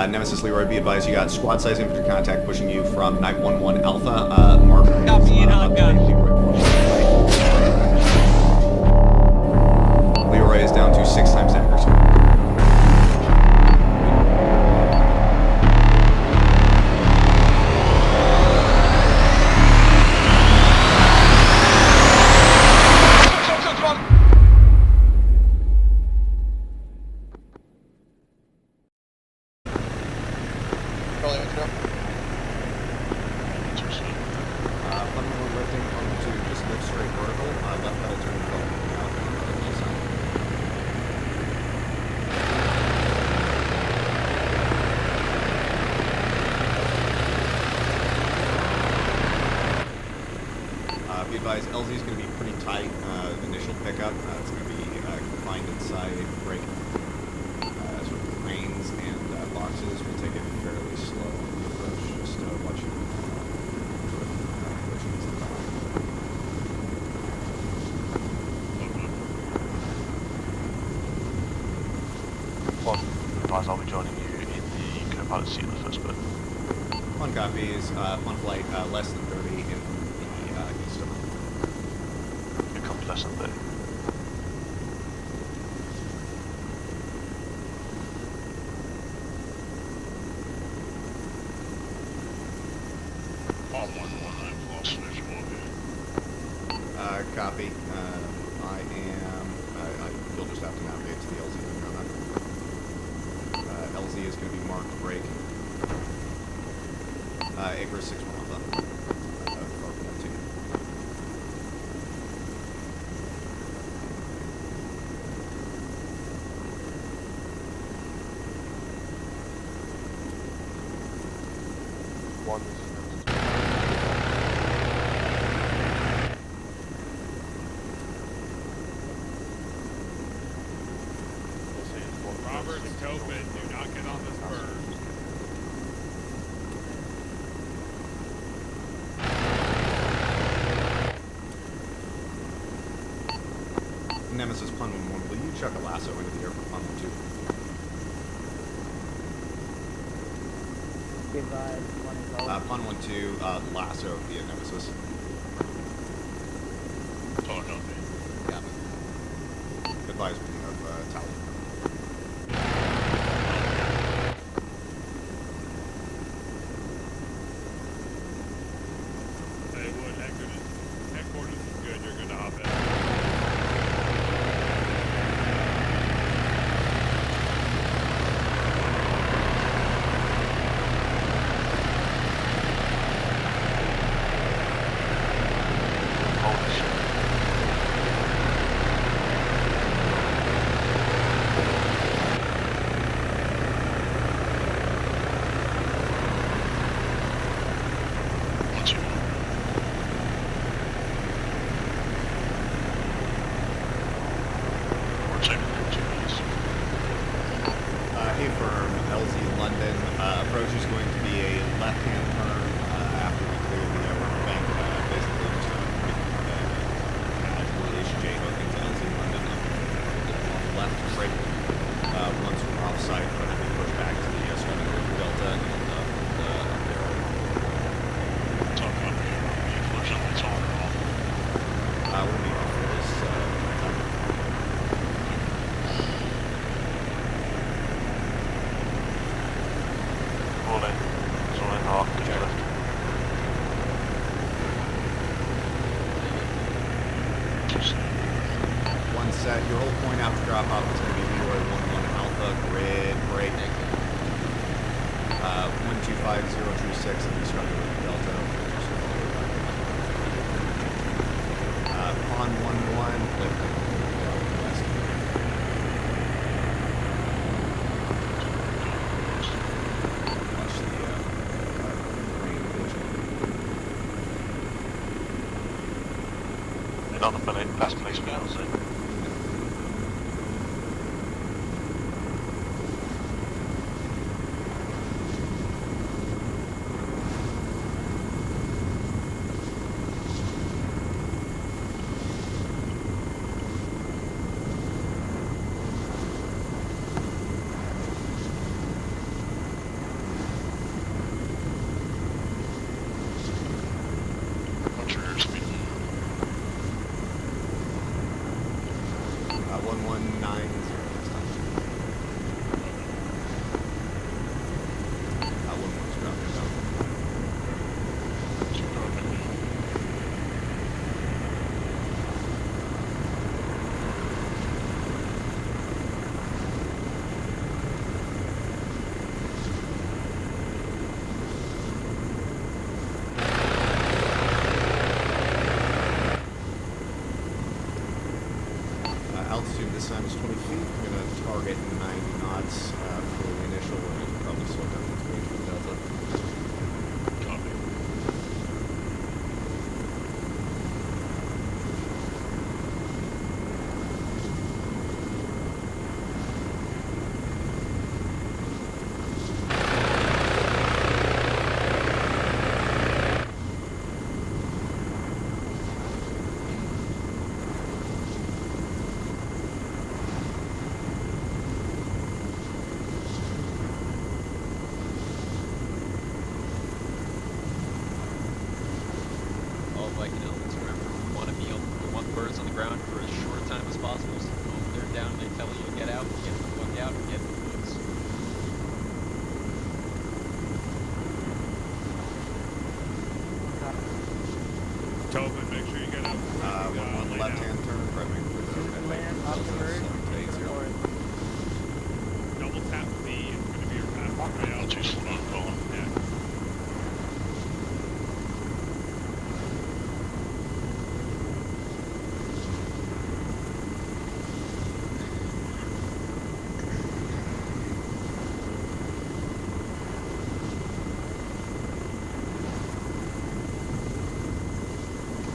Nemesis Leroy, be advised you got squad size infantry contact pushing you from Night 1-1 Alpha. Mark. Copy in on gun. Leroy is down to 6 times accuracy. Be advised, LZ is going to be pretty tight initial pickup. It's going to be confined inside brake. Sort of cranes and boxes. We'll take it fairly slow on the approach. Just watch it. I'll be joining you in the co-pilot seat of the first boat. One copy is on flight less than 30 in the east of them. It comes less than 30. Copy. I am. You'll just have to navigate to the LZ on that. LZ is going to be marked break. Acre 6 Alpha. One. Robert and Topin, do not get on this bird. Nemesis Pun 1-1, will you chuck a lasso into the air for Pun 1-2? Pun 1-2, lasso via Nemesis. Oh, no. Yeah. Advise picking up Tally. Headquarters is good, you're good to hop in. Approach is going to be a left-hand turn after we clear the bank. Basically, just casual-ish J-hooking to LZ London on the left break. Once we're offside, we're going to be pushed back to the Swimming River Delta and up there. We'll be off for this. One set, your whole point after drop off is going to be Leroy 1-1 Alpha, grid, break. 125036 and we started with the Delta. Pond 1-1, lifting. West. Watch the rain vision. Another last place for LZ.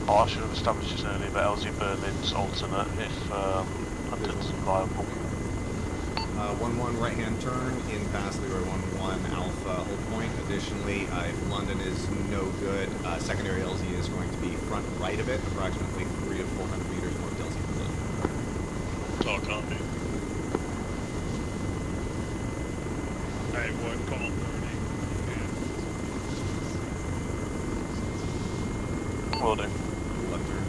Oh, I should have established this earlier, but LZ Berlin's alternate if Huntington's viable. 1-1 right-hand turn in past Leroy 1-1 Alpha hold point. Additionally, if London is no good, secondary LZ is going to be front right of it, approximately 300 to 400 meters north LZ Berlin. All copy. Alright, what call 30? Will do. Left turn.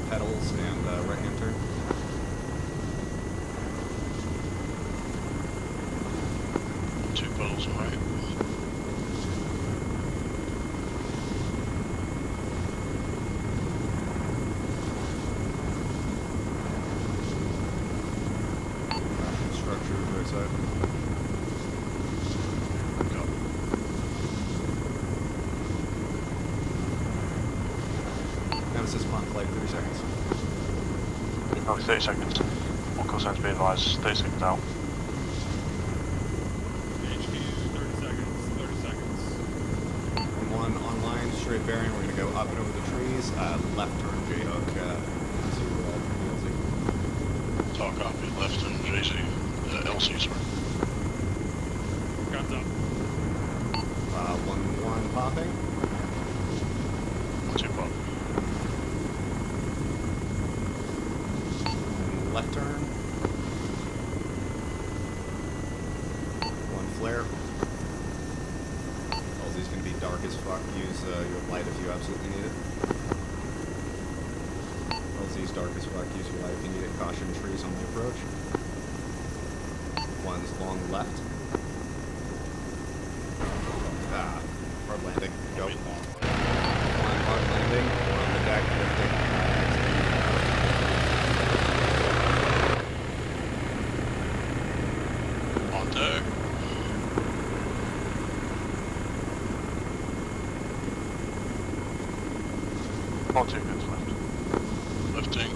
Pedals and right-hand turn. Two pedals and right. Structure right side. Go. Nemesis spawn flight 30 seconds. Probably 30 seconds. One call sign to be advised. 30 seconds out. HQ, 30 seconds, 30 seconds. 1 online, straight bearing. We're going to go up and over the trees. Left turn J-hook to LZ. Talk copy. Left and JZ. LC, sorry. Guns up. 1-1 popping. 1-2 pop. Left turn. 1 flare. LZ is going to be dark as fuck. Use your light if you absolutely need it. LZ is dark as fuck. Use your light if you need it. Caution trees on the approach. 1's long left. Hard landing. Go. 1 hard landing. 1 on the deck. Lifting. On deck. All 2 goods left. Lifting.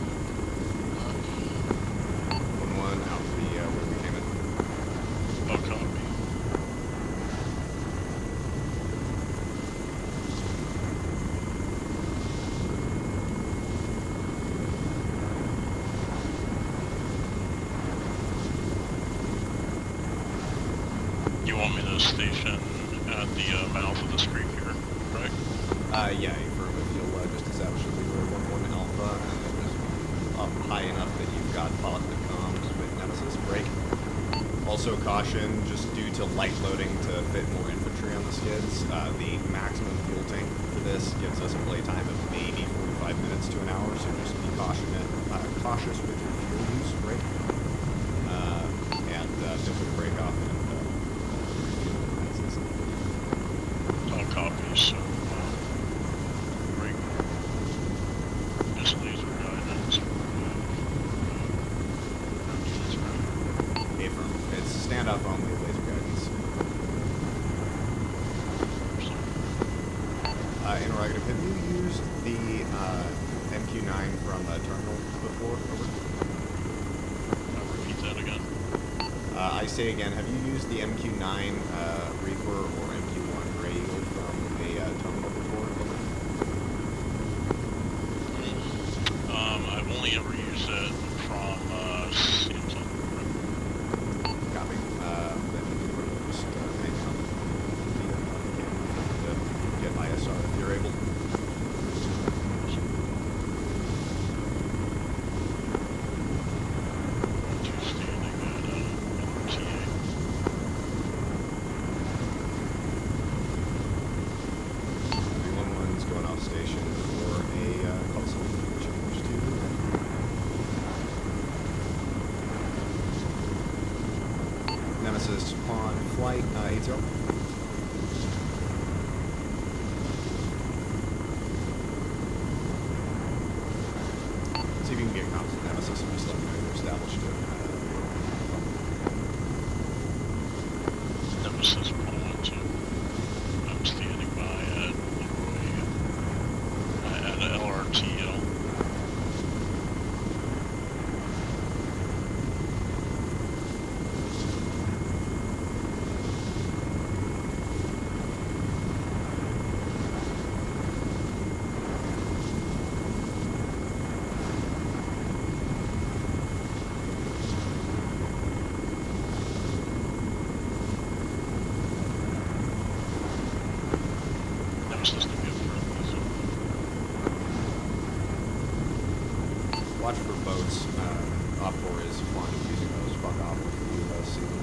1-1 out the where we came in. No copy. You want me to station at the mouth of this creek here, right? Yeah, affirm if you'll just establish a Leroy 1-1 Alpha, and then just up high enough that you've got positive comms with Nemesis. Break. Also caution, just due to light loading to fit more infantry on the skids, the maximum fuel tank for this gives us a play time of maybe 45 minutes to an hour, so just be cautious with your fuel use. Break. And feel free to break off and All copies, so break. Just laser guidance. affirm. It's standoff only laser guidance. Interrogative, have you used the MQ-9 from terminal before? Over. Repeat that again. I say again, have you used the MQ-9 Reaper or MQ-1 radio from a terminal before? Over. I've only ever used it from Milsim. Copy. Then we'll just hang out. Get ISR if you're able. Two standing at MTA. 311's going off station for a call sign change to Nemesis on flight 80. See if you can get comms with Nemesis and just let me know you're established to TL. Nemesis to be up front, so. Watch for boats. Offshore is fond of using those. Fuck off if you see them.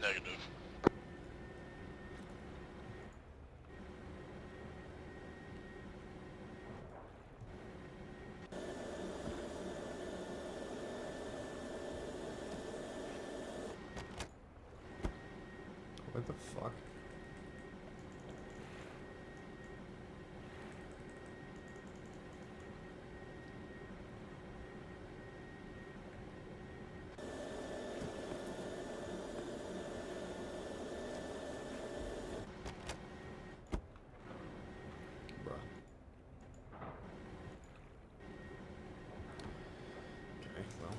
Negative. What the fuck? Bruh. Okay, well.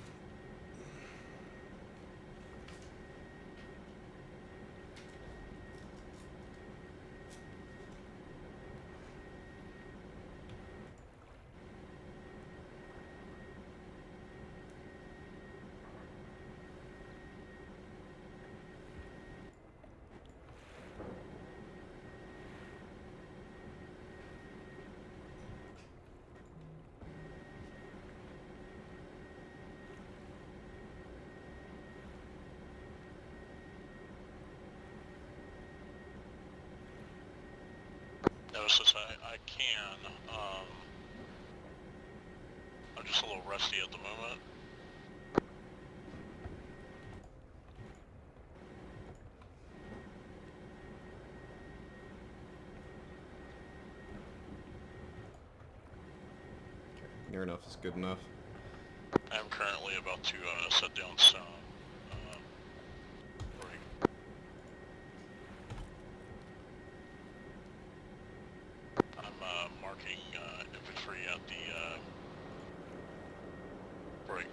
Nemesis, I can. I'm just a little rusty at the moment. Near enough is good enough. I am currently about to set down some break. I'm marking infantry at the break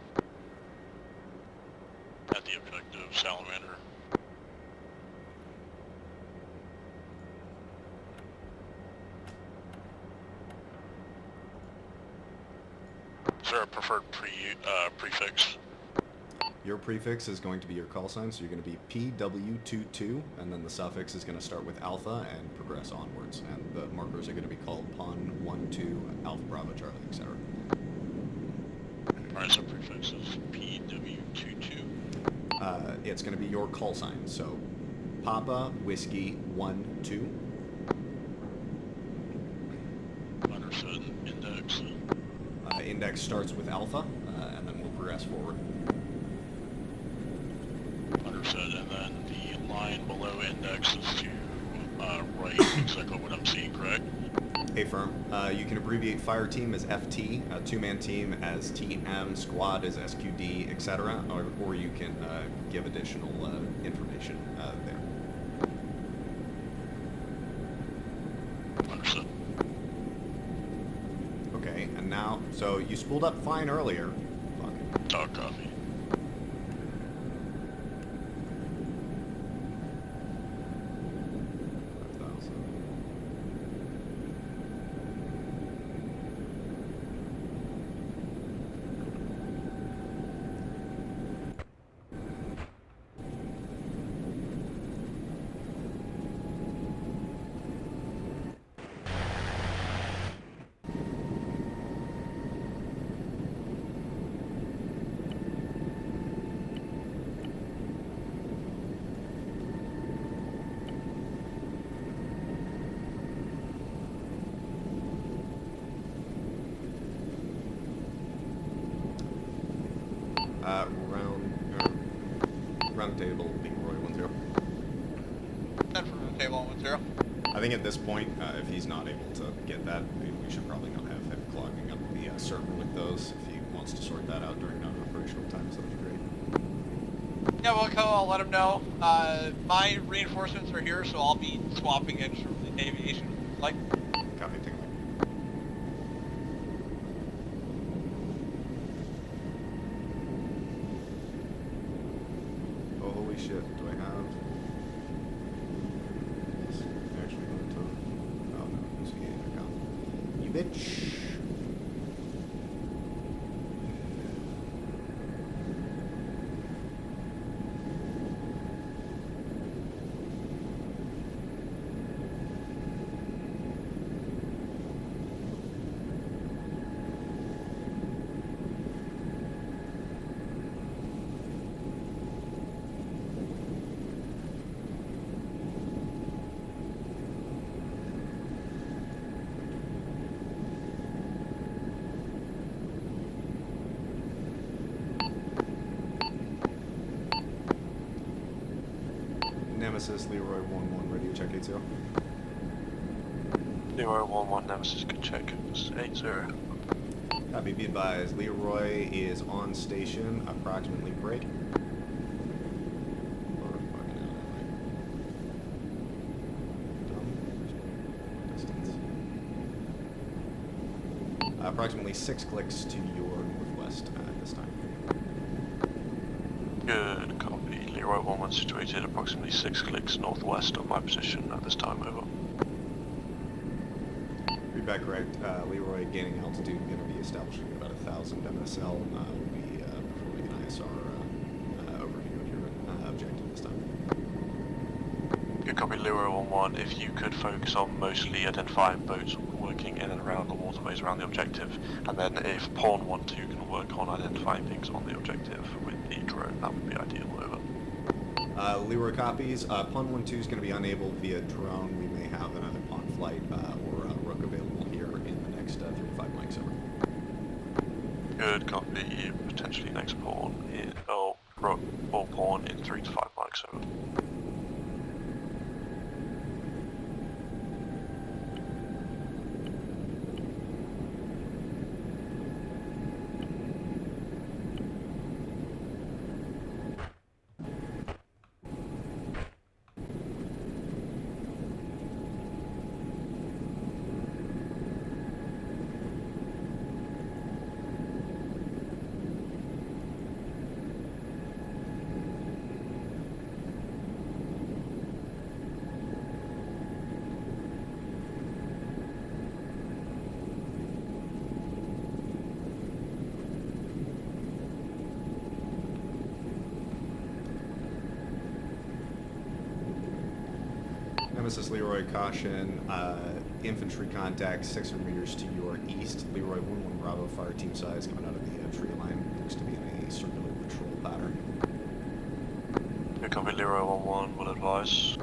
at the objective Salamander. Is there a preferred prefix? Your prefix is going to be your call sign, so you're going to be PW22, and then the suffix is going to start with alpha and progress onwards, and the markers are going to be called PON 1, 2, Alpha, Bravo, Charlie, etc. Alright, so prefix is PW22. It's going to be your call sign, so Papa, Whiskey, 1, 2. Understood. Index. Index starts with alpha, and then we'll progress forward. Understood. And then the line below index is to right, exactly what I'm seeing, correct? Affirm. You can abbreviate fire team as FT, two-man team as TM, squad as SQD, etc., or you can give additional information there. Understood. Okay, and now, so you spooled up fine earlier. Fuck. Talk copy. Round table, Leroy 1-0. Send from the table 1-0. I think at this point, if he's not able to get that, we should probably not have him clogging up the server with those. If he wants to sort that out during non-operational times, that would be great. Yeah, well, I'll let him know. My reinforcements are here, so I'll be swapping in from the aviation. Like, Copy, take a look. Oh, holy shit, do I have... This actually going to... Oh no, it's the account. You bitch! Nemesis, Leroy 1-1, radio check 8-0. Leroy 1-1, Nemesis, good check, it's 8-0. Copy, be advised, Leroy is on station, approximately break. Approximately 6 clicks to your northwest at this time. Good copy. Leroy 1-1 situated approximately 6 clicks northwest of my position at this time, over. Read back correct. Leroy gaining altitude, going to be establishing at about 1,000 MSL. Will be performing an ISR overview of your objective this time. Good copy, Leroy 1-1. If you could focus on mostly identifying boats working in and around the waterways around the objective, and then if Pawn 1-2 can work on identifying things on the objective with the drone, that would be ideal, over. Leroy copies. Pawn 1-2 is going to be unable via drone. We may have another pawn flight or rook available here in the next 3 to 5 mics, over. Good copy. Potentially next pawn in, rook or pawn in 3 to 5 mics, over. Nemesis, Leroy, caution, infantry contact 600 meters to your east. Leroy 1-1 Bravo, fire team size coming out of the tree line. Looks to be in a circular patrol pattern. Good copy, Leroy 1-1, will advise.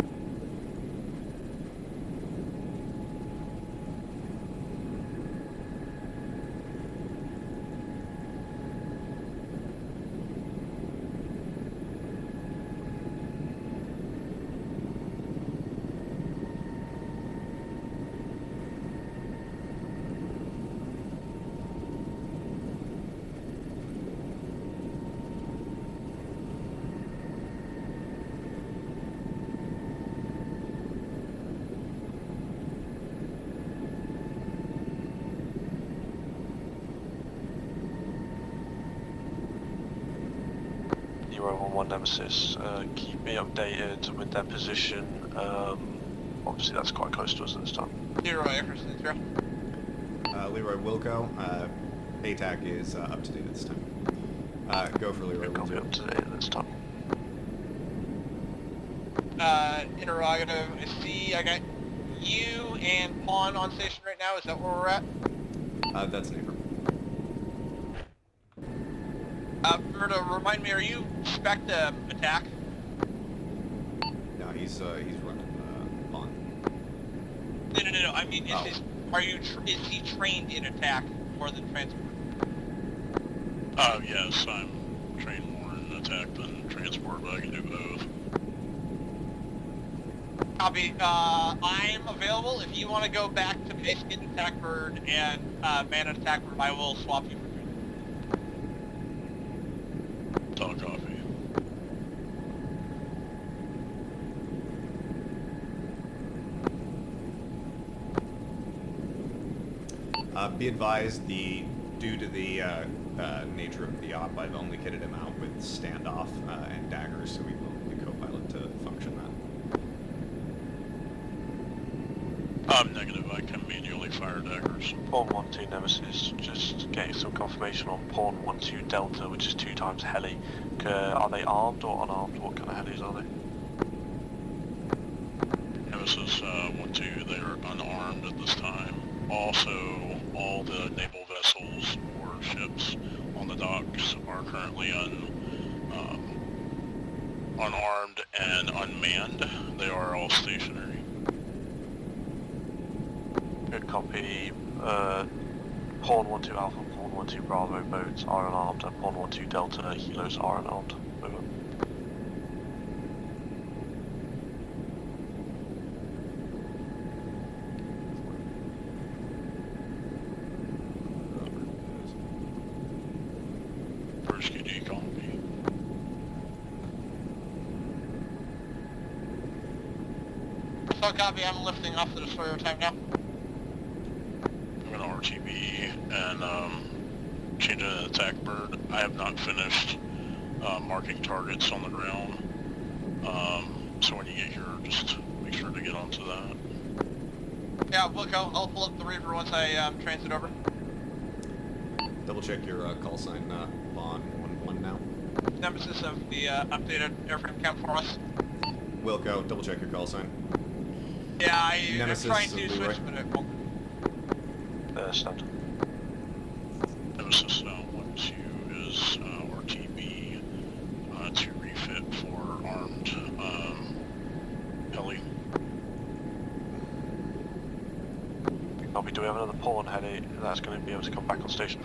Leroy 1-1 Nemesis. Keep me updated with their position. Obviously that's quite close to us at this time. Leroy, Eckerson, zero. Leroy Wilco, ATAC is up to date at this time. Go for Leroy Good copy, Wilco. up to date at this time. Interrogative, I see I got you and Pawn on station right now, is that where we're at? That's an affirm. Berta, remind me, are you spec attack? No, he's running Pawn. No, I mean, Oh. is he trained in attack more than transport? Yes, I'm trained more in attack than transport, but I can do both. Copy. I'm available. If you want to go back to base, get an attack bird and man an attack bird, I will swap you for training. Talk copy. Be advised, due to the nature of the op, I've only kitted him out with standoff and daggers, so we will need the co-pilot to function that. Negative, I can manually fire daggers. Pawn 1-2 Nemesis, just getting some confirmation on Pawn 1-2 Delta, which is 2 times heli. Are they armed or unarmed? What kind of helis are they? Nemesis 1-2, they are unarmed at this time. Also, all the naval vessels or ships on the docks are currently unarmed and unmanned. They are all stationary. Good copy. Pawn 1-2 Alpha, Pawn 1-2 Bravo boats are unarmed, and Pawn 1-2 Delta helos are unarmed. Over. First QD copy. So copy, I'm lifting off the destroyer time now. I'm going to RTB and change an attack bird. I have not finished marking targets on the ground. So when you get here, just make sure to get onto that. Yeah, look, I'll pull up the Reaver once I transit over. Double check your call sign, Bond 1-1 now. Nemesis of the updated airframe count for us. Wilco, double check your call sign. Yeah, I'm Nemesis trying of to Leroy. switch, but it won't. Stand. Nemesis 1-2 is RTB to refit for armed heli. Good copy. Do we have another Pawn heli that's going to be able to come back on station?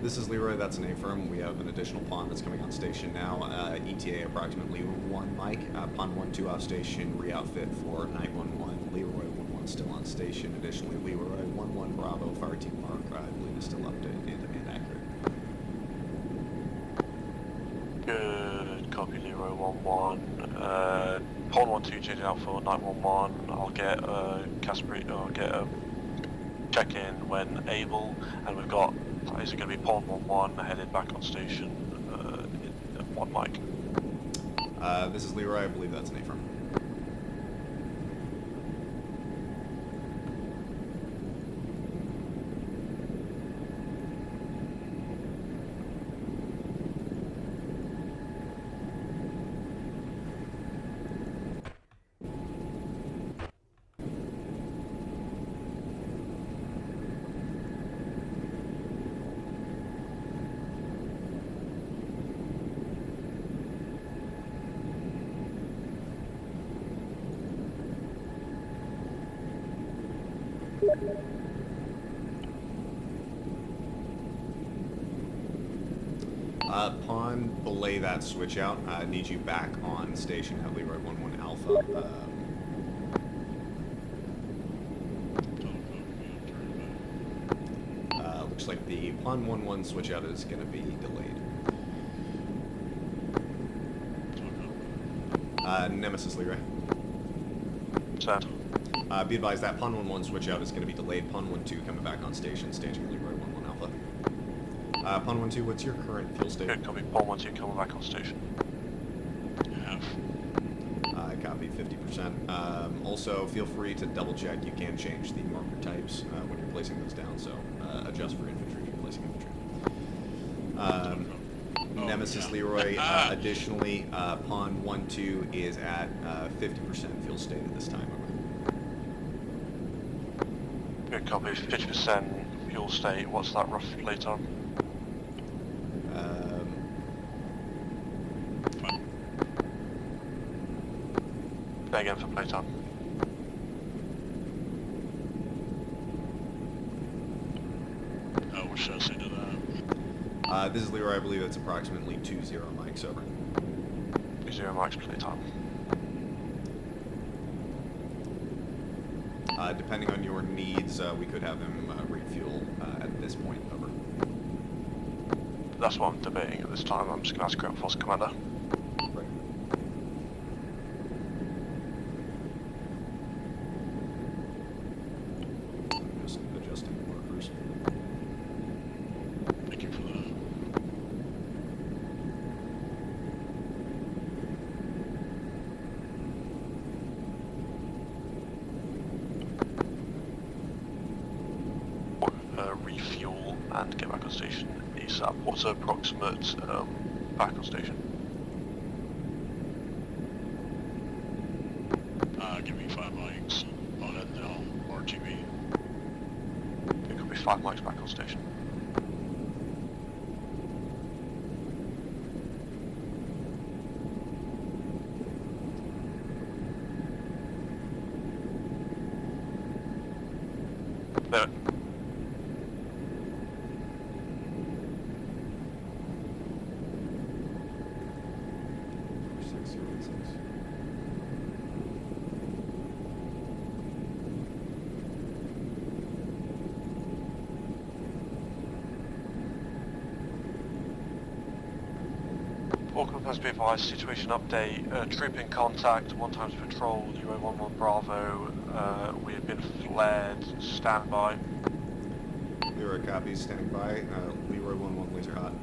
This is Leroy, that's an affirm. We have an additional pawn that's coming on station now. ETA approximately 1 Mike. Pawn 1-2 off station, re-outfit for 911. Leroy 1-1 still on station. Additionally, Leroy 1-1 Bravo, fire team Mark, I believe is still updated and accurate. Good copy, Leroy 1-1. Pawn 1-2 changing out for 911. I'll get I'll get a check-in when able, and we've got, is it going to be Pawn 1-1 headed back on station in 1 Mike? This is Leroy, I believe that's an affirm. Upon belay that switch out, I need you back on station at Leroy 1-1 Alpha. Looks like the Pawn 1-1 switch out is going to be delayed. Nemesis Leroy. Sad. Be advised that Pawn 1-1 switch out is going to be delayed. Pawn 1-2 coming back on station, staging Leroy 1-1 Alpha. Pawn 1-2, what's your current fuel state? Good copy, Pawn 1-2 coming back on station. Copy 50%. Also, feel free to double check. You can change the marker types when you're placing those down, so adjust for infantry if you're placing infantry. Nemesis yeah. Leroy, additionally, Pawn 1-2 is at 50% fuel state at this time. Over. Good copy, 50% fuel state. What's that roughly time? Say again for playtime. What should I say to that? This is Leroy. I believe it's approximately 2-0 mics. Over. 2-0 mics playtime. Depending on your needs, we could have him refuel at this point. Over. That's what I'm debating at this time. I'm just going to ask Ground Force Commander. Right. Just adjusting the markers. Thank you for that. Refuel and get back on station ASAP. What's the approximate back on station? Give me 5 mics. I'll head down RTB. It could be 5 mics back on station. There. All companies be advised, situation update, troop in contact, 1 times patrol, Euro 11 Bravo, we have been flared, standby. Leroy copies, standing by. Leroy 1-1, laser hot.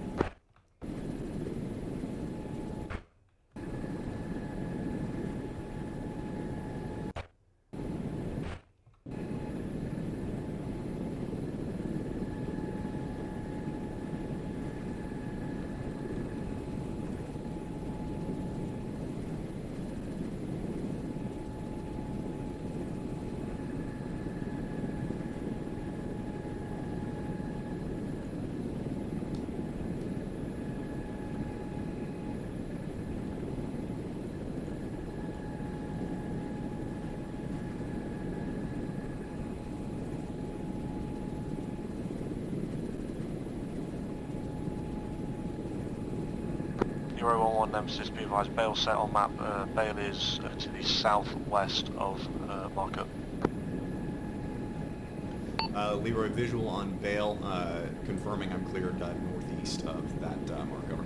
Euro 11 Nemesis, be advised, Bale set on map. Bale is to the southwest of marker. Leroy visual on Bale, confirming I'm cleared northeast of that marker.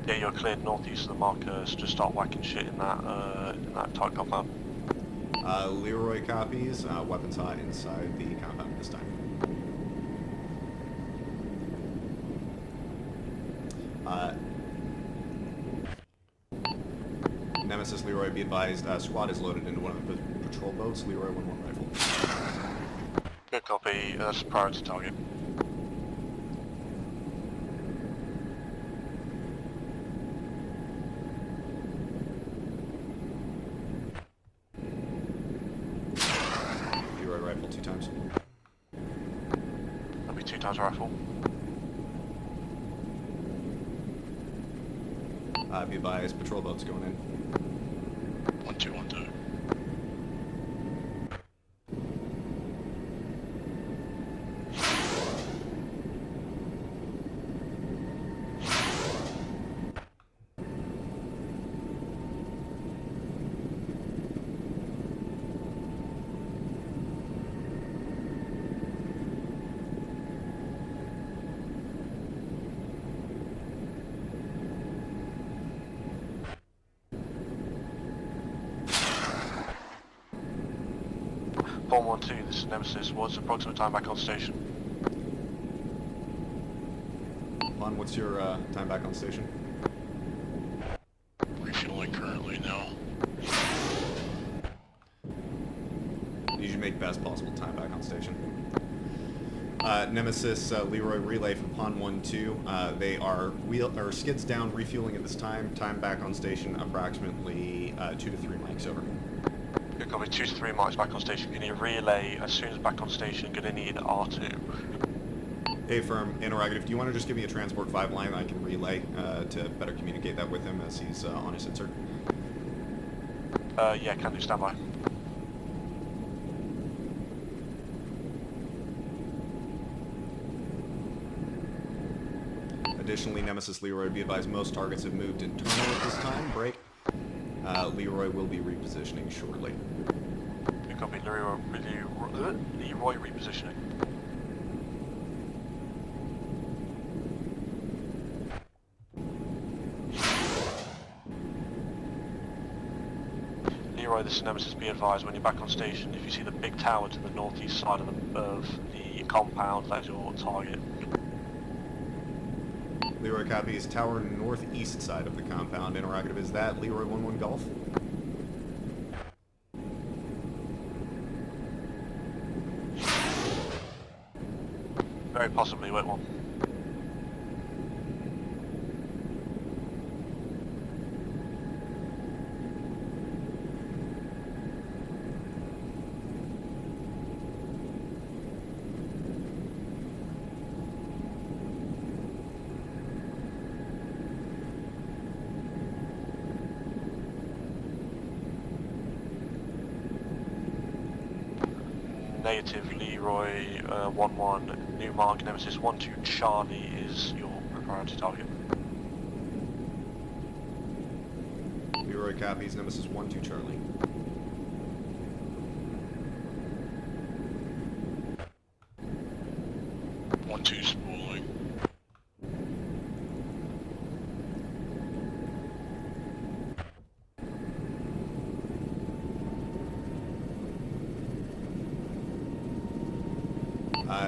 Yeah, you're cleared northeast of the marker, so just start whacking shit in that tight compound. Leroy copies, weapons hot inside the compound this time. Nemesis Leroy, be advised, squad is loaded into one of the patrol boats. Leroy 1-1 rifle. Good copy, that's priority target. Leroy rifle 2 times. That'll be 2 times rifle. Be advised, patrol boats going in. 1-2-1-2. Bomb 1-2, this is Nemesis. What's the approximate time back on station? Lon, what's your time back on station? Refueling currently. Make best possible time back on station. Nemesis, Leroy relay from Pond 1-2. They are skids down, refueling at this time. Time back on station approximately 2 to 3 mics over. Good copy, 2 to 3 mics back on station. Can you relay as soon as back on station? Gonna need R2. Hey, firm, interrogative. Do you want to just give me a transport 5 line? I can relay to better communicate that with him as he's on his insert. Yeah, can do, stand by. Additionally, Nemesis Leroy, be advised most targets have moved internal at this time. Break. Leroy will be repositioning shortly. Good copy, Leroy repositioning. Leroy, this is Nemesis, be advised when you're back on station, if you see the big tower to the northeast side of the compound, that's your target. Leroy copies tower northeast side of the compound. Interrogative, is that Leroy 1-1 Golf? Very possibly, wait one. Negative, Leroy 1-1, new mark, Nemesis 1-2 Charlie is your priority target. Leroy copies Nemesis 1-2 Charlie. One, two spooling.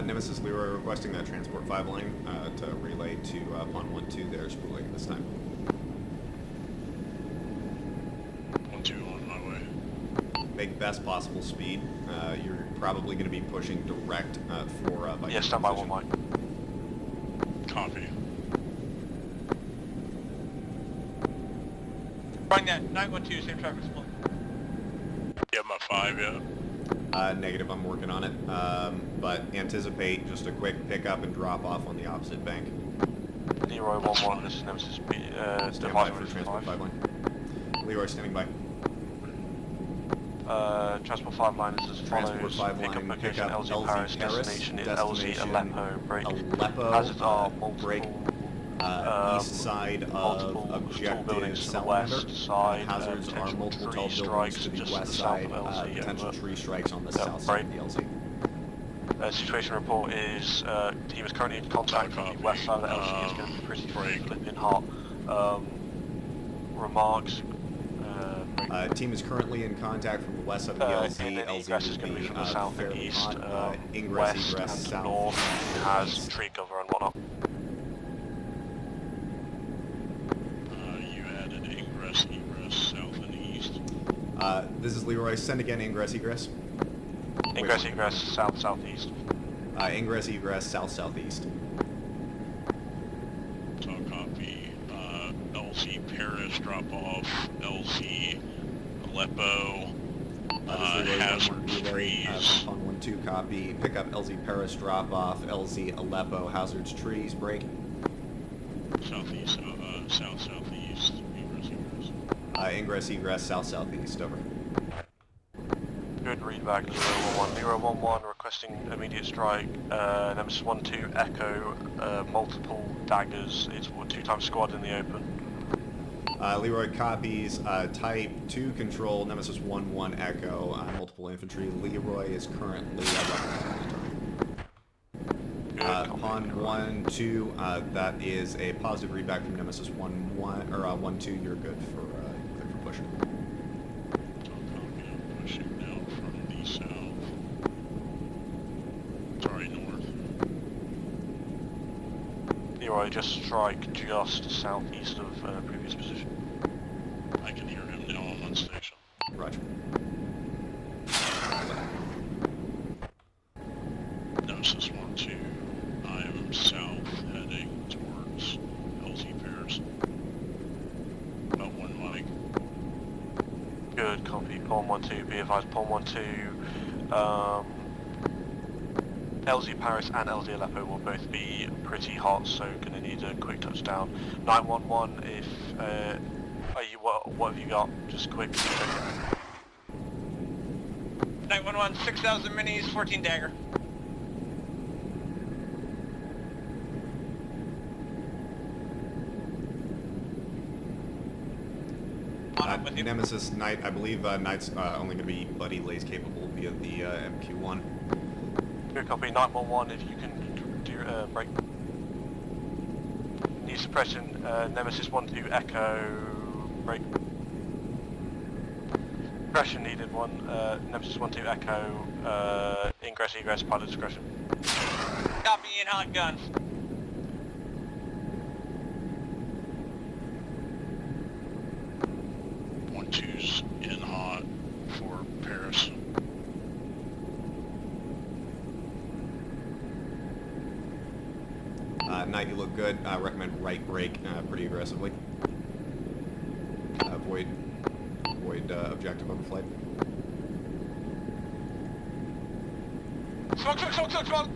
Nemesis Leroy requesting that transport 5 line to relay to Pond 1-2. They're spooling at this time. 1-2 on my way. Make best possible speed. You're probably going to be pushing direct for Yeah, stand by 1 mic. Copy. Bring that 912, same traffic split. You have my 5 yet? Negative, I'm working on it. But anticipate just a quick pickup and drop off on the opposite bank. Leroy 1-1, this is Nemesis B, Stand by for transport 5 line. Leroy standing by. Transport 5 line is as follows. Transport 5 Pickup line, location pick up LZ Paris, destination is LZ Aleppo, break. Hazards are break. multiple, East side of multiple tall objective buildings to the salamander. west side, Hazards are potential multiple tree tall buildings strikes to the just west south side. of LZ, Potential over. tree strikes on the Yeah, south side of break. the LZ. Situation report is team is currently in contact with the west side of the LZ. It's going to be pretty flipping hot. Remarks. Team is currently in contact from the west side of the LZ. LZ Egress is will going to be from the be south and fairly east, hot. Ingress, west egress, and south. north has tree cover and whatnot. You added ingress, egress, south and east. This is Leroy. Send again ingress, egress. Ingress, egress, south, southeast. Ingress, egress, south, southeast. So copy. LZ Paris drop off. LZ Aleppo. Hazard trees. On 1-2 copy. Pick up LZ Paris drop off. LZ Aleppo hazards trees. Break. Southeast, south, southeast. Ingress, egress. Ingress, egress, south, southeast. Over. Good read back, Leroy 1-1. Leroy 1-1 requesting immediate strike. Nemesis 1-2 Echo, multiple daggers. It's 2x squad in the open. Leroy copies. Type 2 control. Nemesis 1-1 Echo. Multiple infantry. Leroy is currently Pond 1-2. That is a positive readback from Nemesis 1-1 or 1-2. You're good for clear for pushing. Pushing down from the south. Sorry, north. Leroy, just strike just southeast of previous position. I can hear him now on one station. Roger. Good copy, Pawn 1-2, be advised, Pawn 1-2, LZ Paris and LZ Aleppo will both be pretty hot, so gonna need a quick touchdown. 911, if, what have you got? Just quick. 911, 6,000 minis, 14 dagger. With you. Nemesis Knight, I believe Knight's only going to be buddy lays capable via the MQ1. Good copy, 911, if you can do break. Need suppression, Nemesis 1-2, Echo, break. Suppression needed, Nemesis 1-2, Echo, ingress, egress, pilot discretion. Copy in hot guns. Choose in hot for Paris. Knight, you look good. Recommend right brake pretty aggressively. Avoid objective overflight. Smoke, smoke, smoke, smoke, smoke!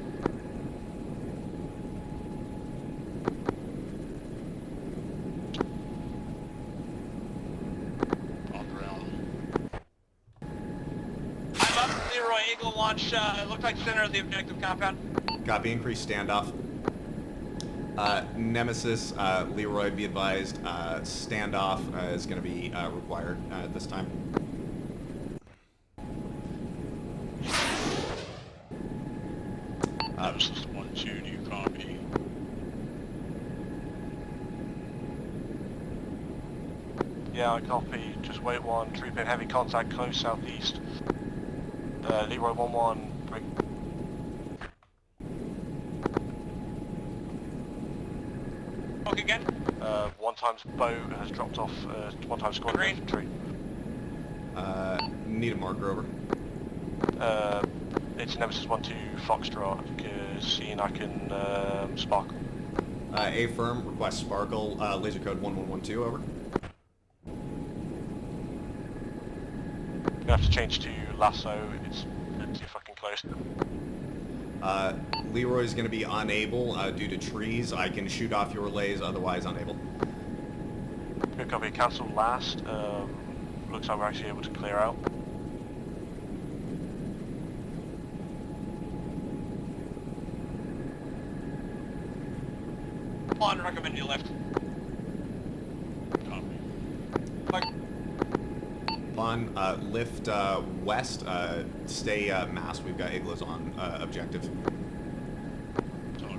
Eagle launch, it looked like center of the objective compound. Copy, increase standoff. Nemesis, Leroy, be advised, standoff is going to be required at this time. Nemesis 1-2, do you copy? Yeah, I copy, just wait one, troop in heavy contact, close southeast. Leroy 1-1, break. Smoke again. 1 times boat has dropped off, 1 times squad Green. infantry. Need a marker over. It's Nemesis 1-2 Foxtrot, seeing I can sparkle. A firm, request sparkle, laser code 1112 over. You have to change to lasso, it's too fucking close. Leroy's going to be unable due to trees. I can shoot off your lays, otherwise unable. Good copy, cancel last. Looks like we're actually able to clear out. On, recommend you lift. Copy. On lift west, stay mass. We've got igloos on objective. Talk.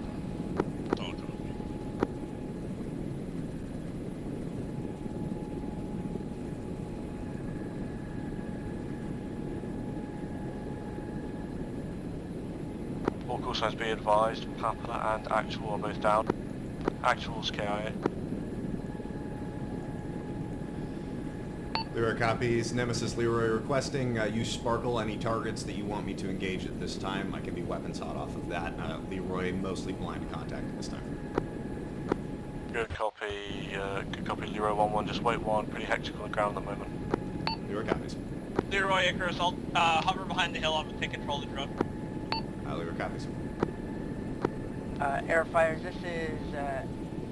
All call signs be advised, Papa and Actual are both down. Actual's KIA. Leroy copies. Nemesis Leroy requesting use sparkle any targets that you want me to engage at this time. I can be weapons hot off of that. Leroy mostly blind contact at this time. Good copy, Leroy 1-1, just wait one, pretty hectic on the ground at the moment. Leroy copies. Leroy Icarus, I'll hover behind the hill. I'm gonna take control of the drone. Leroy copies. Air fires, this is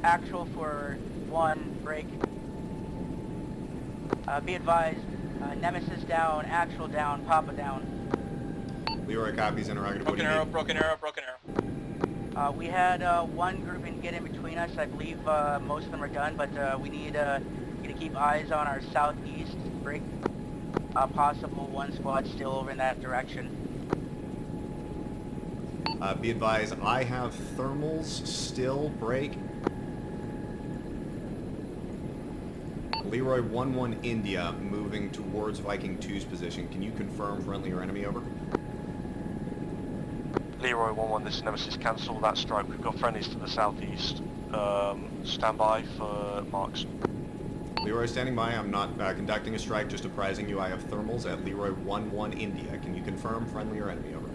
actual for 1, break. Be advised, Nemesis down, actual down, Papa down. Leroy copies, interrogative. What do you need? Broken arrow. We had one grouping get in between us. I believe most of them are done, but we need to keep eyes on our southeast break. Possible one squad still over in that direction. Be advised, I have thermals still break. Leroy 1-1 India moving towards Viking 2's position. Can you confirm friendly or enemy over? Leroy 1-1, this is Nemesis, cancel that strike. We've got friendlies to the southeast. Stand by for marks. Leroy standing by. I'm not conducting a strike, just apprising you I have thermals at Leroy 1-1 India. Can you confirm friendly or enemy over?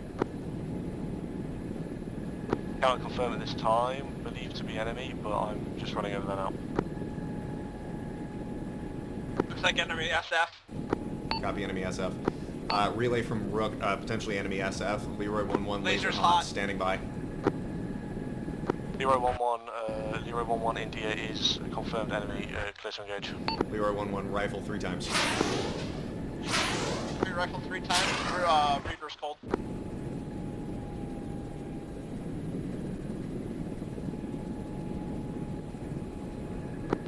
Cannot confirm at this time, believed to be enemy, but I'm just running over there now. Looks like enemy SF. Copy enemy SF. Relay from Rook, potentially enemy SF. Leroy 1-1, laser Laser's hot, hot. standing by. Leroy 1-1, India is a confirmed enemy, clear to engage. Leroy 1-1, rifle 3 times. Rifle 3 times. Reaper's cold.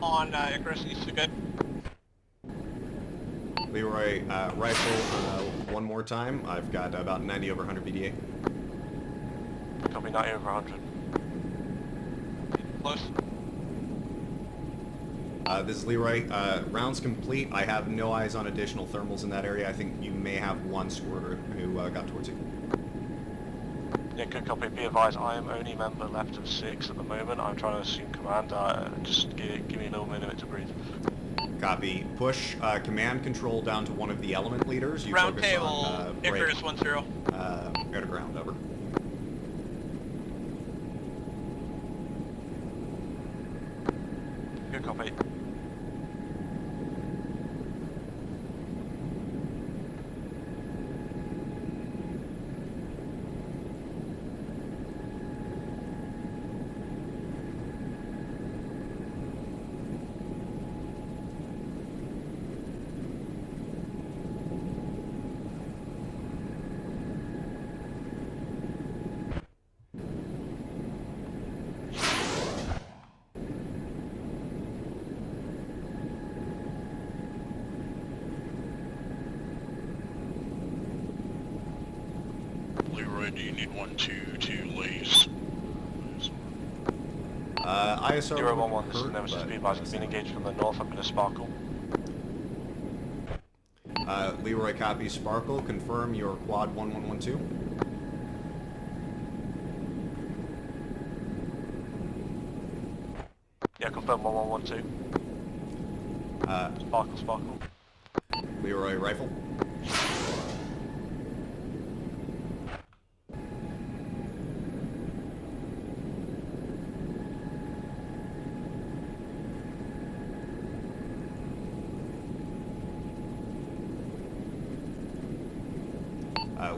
On Icarus, east to good. Leroy, rifle, one more time. I've got about 90 over 100 BDA. Copy 90 over 100. Close. This is Leroy. Rounds complete. I have no eyes on additional thermals in that area. I think you may have one squirter who got towards you. Yeah, good copy. Be advised, I am only member left of 6 at the moment. I'm trying to assume command. Just give me a little minute to breathe. Copy. Push command control down to one of the element leaders. You Round focus table, on Icarus 1-0. air to ground, over. Good copy. Leroy, do you need 1-2 to lace? ISR 0-1-1, this is hurt, Nemesis. but, Be advised, being engaged from the north. I'm going to sparkle. Leroy copy Sparkle. Confirm your quad 1112. Yeah, confirm 1112. Sparkle. Leroy rifle.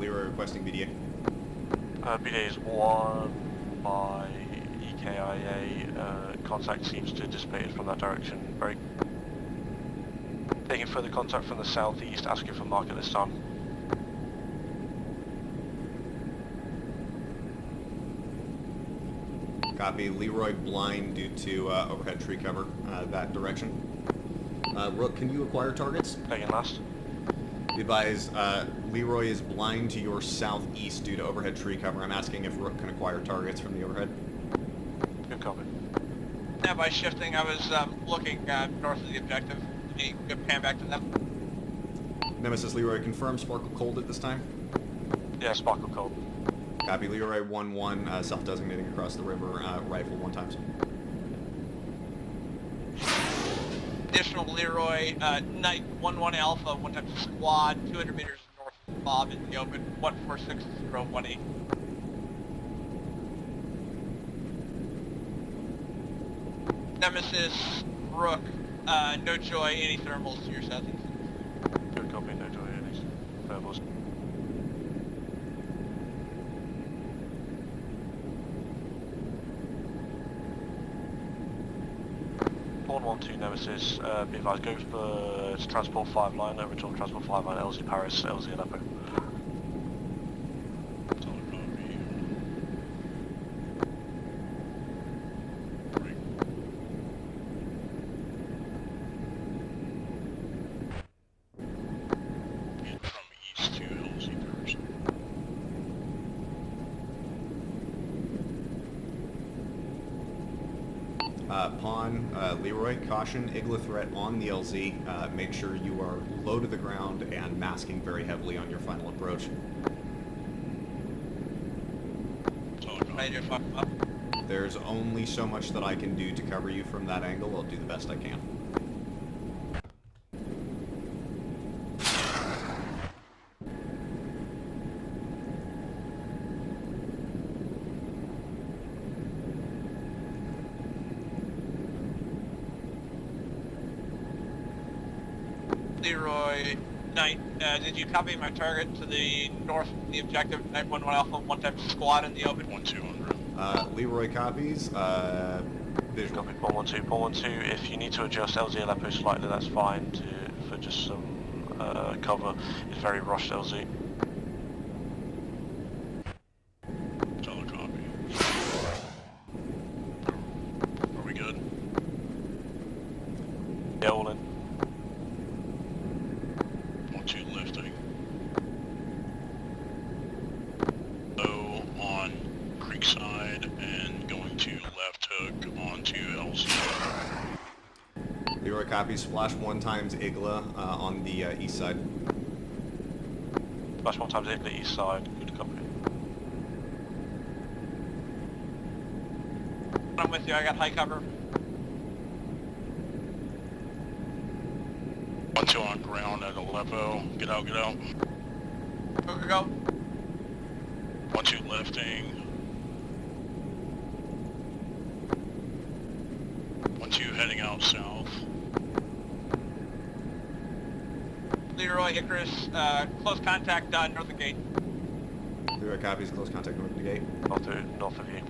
Leroy requesting BDA. BDA is 1 by EKIA. Contact seems to have dissipated from that direction. Break. Taking further contact from the southeast, asking for market this time. Copy. Leroy blind due to overhead tree cover that direction. Rook, can you acquire targets? Taking last. Be advised, Leroy is blind to your southeast due to overhead tree cover. I'm asking if Rook can acquire targets from the overhead. Good copy. Now by shifting, I was looking north of the objective. Can you go pan back to them? Nemesis Leroy, confirm Sparkle cold at this time. Yeah, sparkle cold. Copy. Leroy 1-1, self-designating across the river, rifle 1 times. Additional Leroy, Knight 1-1 Alpha, 1 times squad, 200 meters north of Bob in the open, 146-018. Nemesis, Rook, no joy, any thermals to your southeast. Good copy, no joy, any thermals. Pawn 1-2 Nemesis, be advised, go for transport 5 line, original transport 5 line, LZ Paris, LZ Aleppo. Solid copy. Break. And from east to LZ Paris. Pawn, Leroy, caution, Igla threat on the LZ. Make sure you are low to the ground and masking very heavily on your final approach. Solid copy. Ready to fuck them up. There's only so much that I can do to cover you from that angle. I'll do the best I can. Leroy, Knight, did you copy my target to the north of the objective? Knight 1-1 Alpha, one type squad in the open. 1200. Leroy copies. Visual. Copy, Paul 1-2, Paul 1-2. If you need to adjust LZ Aleppo slightly, that's fine for just some cover. It's very rushed LZ. Telecopy. Are we good? Yeah, all in. 1-2 lifting. Low on Creekside and going to left hook onto LZ. Leroy copies. Splash 1 times Igla on the east side. Flash 1 times in the east side. Good copy. I'm with you, I got high cover. 1-2 on ground at Aleppo. Get out, get out. Go, go, go. 1-2 lifting. 1-2 heading out south. Leroy, Icarus, close contact, north of the gate. Leroy copies. Close contact north of the gate. North of you.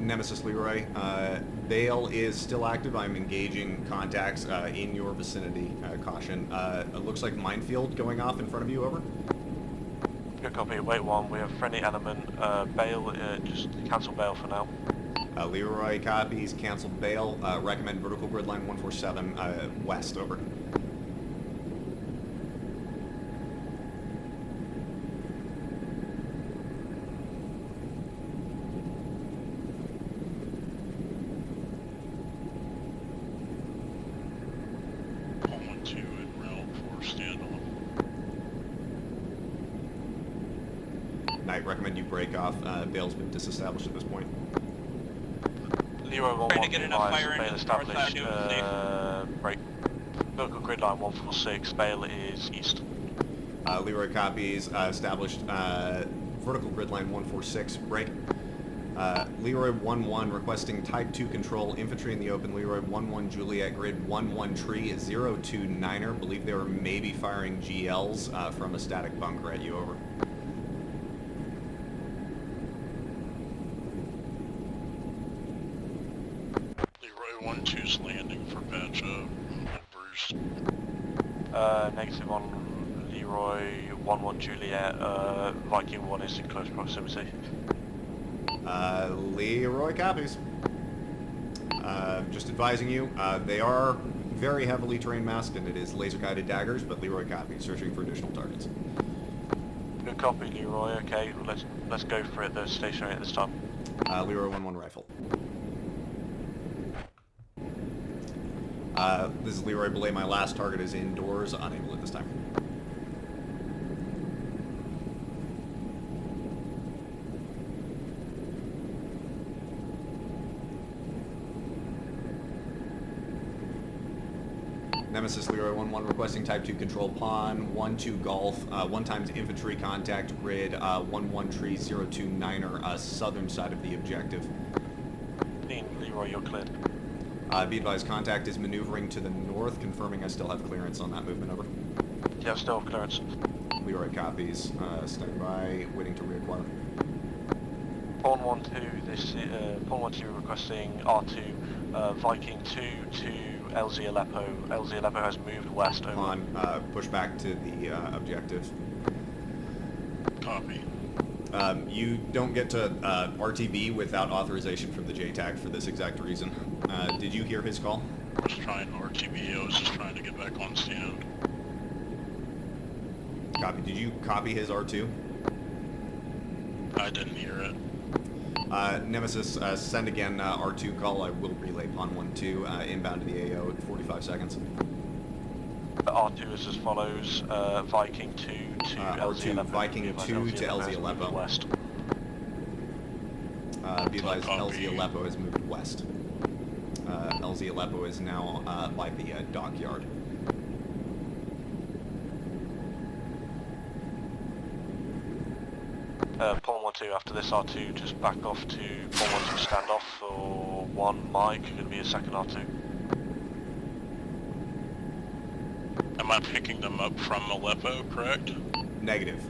Nemesis Leroy. Bale is still active. I'm engaging contacts in your vicinity. Caution. It looks like minefield going off in front of you. Over. Good copy. Wait 1. We have friendly element. Bale, just cancel Bale for now. Leroy copies. Cancel Bale. Recommend vertical grid line 147 west. Over. Paul 1-2 en route for standoff. Knight, recommend you break off. Bale's been disestablished at this point. Leroy 1-1. Trying to get enough fire into Bale the north side established. to safe. Break. Vertical grid line 146. Bale is east. Leroy copies. Established. Vertical grid line 146. Break. Leroy 1-1 requesting Type 2 control. Infantry in the open. Leroy 1-1 Juliet grid 1-1 tree 029er. Believe they were maybe firing GLs from a static bunker at you. Over. Leroy 1-2's landing for patch up. Bruce. Negative on Leroy 1-1 Juliet. Viking 1 is in close proximity. Leroy copies. Just advising you, they are very heavily terrain masked and it is laser guided daggers, but Leroy copies, searching for additional targets. Good copy, Leroy. Okay, let's go for it. They're stationary at this time. Leroy 1-1 rifle. This is Leroy Belay. My last target is indoors, unable at this time. Nemesis Leroy 1-1 requesting Type 2 control pawn, 1-2 golf, 1 times infantry contact grid, 1-1 tree 029er, southern side of the objective. Leroy, you're cleared. Be advised, contact is maneuvering to the north, confirming I still have clearance on that movement. Over. Yeah, still have clearance. Leroy copies, standing by, waiting to reacquire. Pawn 1-2, this Pawn 1-2 requesting R2, Viking 2 to LZ Aleppo. LZ Aleppo has moved west. Over. Pawn, push back to the objective. Copy. You don't get to RTB without authorization from the JTAC for this exact reason. Did you hear his call? I was trying RTB, I was just trying to get back on stand. Copy. Did you copy his R2? I didn't hear it. Nemesis, send again R2 call. I will relay Pawn 1-2 inbound to the AO at 45 seconds. R2 is as follows, Viking 2 to LZ Aleppo. Viking 2 to LZ Aleppo. West. Be advised, LZ Aleppo has moved west. LZ Aleppo is now by the dockyard. Pawn 1-2 after this R2, just back off to Pawn 1-2 standoff for 1 Mike, going to be a second R2. am I picking them up from Aleppo, correct? Negative.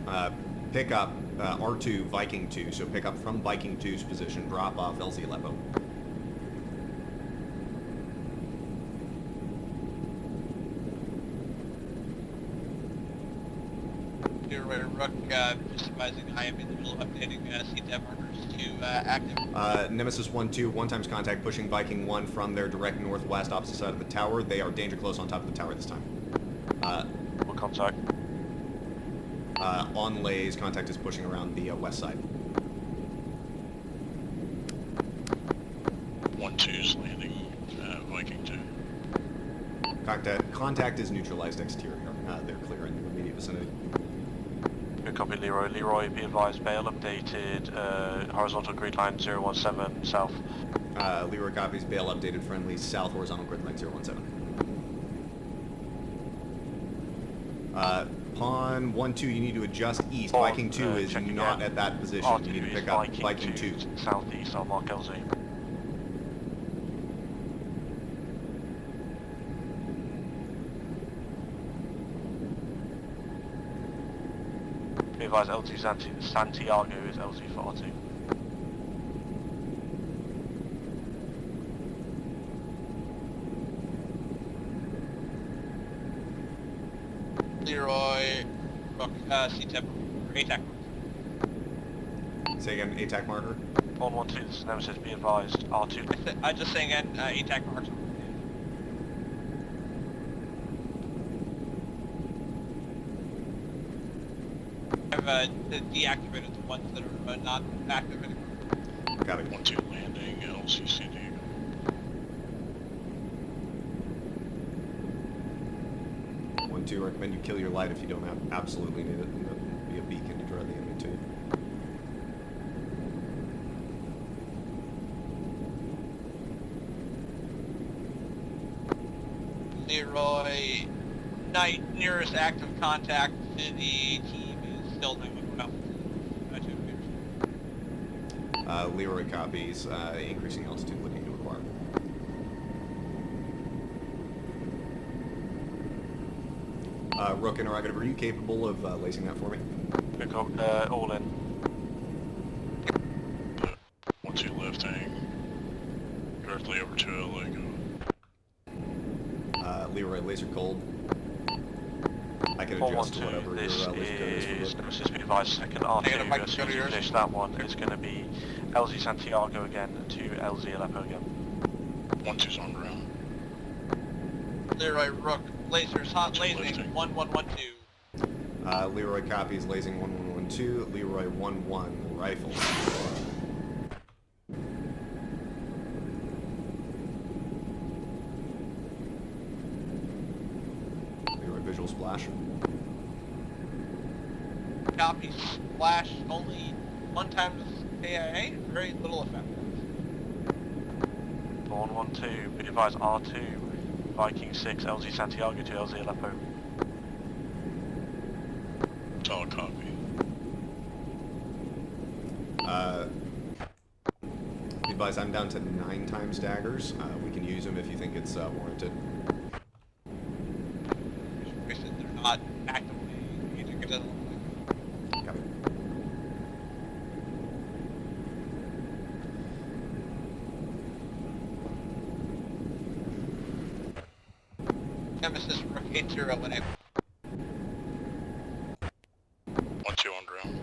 Pick up R2 Viking 2. So pick up from Viking 2's position. Drop off LZ Aleppo. Leroy Rook, just advising I am in the middle of updating CTEP markers to active. Nemesis 1-2, 1x contact, pushing Viking 1 from their direct northwest opposite side of the tower. They are danger close on top of the tower this time. What contact? On lays, contact is pushing around the west side. 1-2's landing Viking 2. Contact is neutralized exterior. They're clear in the immediate vicinity. Good copy, Leroy. Leroy, be advised, bail updated, horizontal grid line 017 south. Leroy copies, bail updated, friendly, south horizontal grid line 017. Pawn 1-2, you need to adjust east. Pawn, Viking 2 is check not again. at that position. R2 You need to is pick up Viking 2. Southeast, I'll mark LZ. Be advised, LZ Santiago is LZ for R2. Leroy Rook, CTEP ATAC. Say again, ATAC marker. Pawn 1-2, this is Nemesis, be advised, R2. I just saying again, ATAC marks. I've deactivated the ones that are not active anymore. Got it. 1-2 landing, LC San Diego. 1-2, recommend you kill your light if you don't absolutely need it. And then be a beacon to draw the enemy to you. Leroy Knight, nearest active contact to the team is still 911. Leroy copies, increasing altitude, looking to acquire. Rook interrogative, are you capable of lacing that for me? Pick up, all in. 1-2 lifting, directly over to Lego. Leroy, laser cold. I can Pawn adjust to 1-2, whatever your this laser code is for Rook. Nemesis, be advised, second Negative, Mike, R2, as go soon to as you yours. finish that one, it's going to be LZ Santiago again to LZ Aleppo again. 1-2's on ground. Leroy Rook, lasers hot lasing, Lifting. 1112. Leroy copies, lasing 1112. Leroy 1-1, rifle. Leroy visual splash. Copy, splash, only 1 times AIA, very little effect. Pawn 1-2, be advised, R2, Viking 6, LZ Santiago to LZ Aleppo. Solid copy. Be advised, I'm down to 9 times daggers. We can use them if you think it's warranted. They're not actively engaging. It doesn't look Copy. like Nemesis Rook 8018. 1-2 on ground.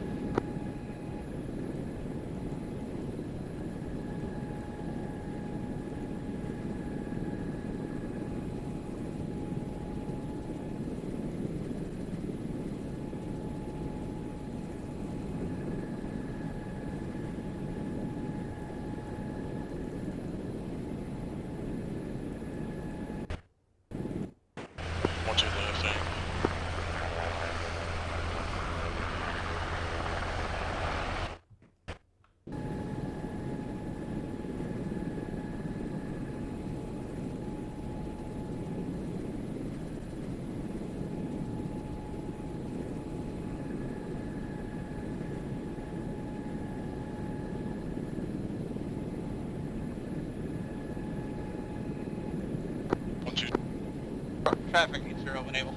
Traffic 8018.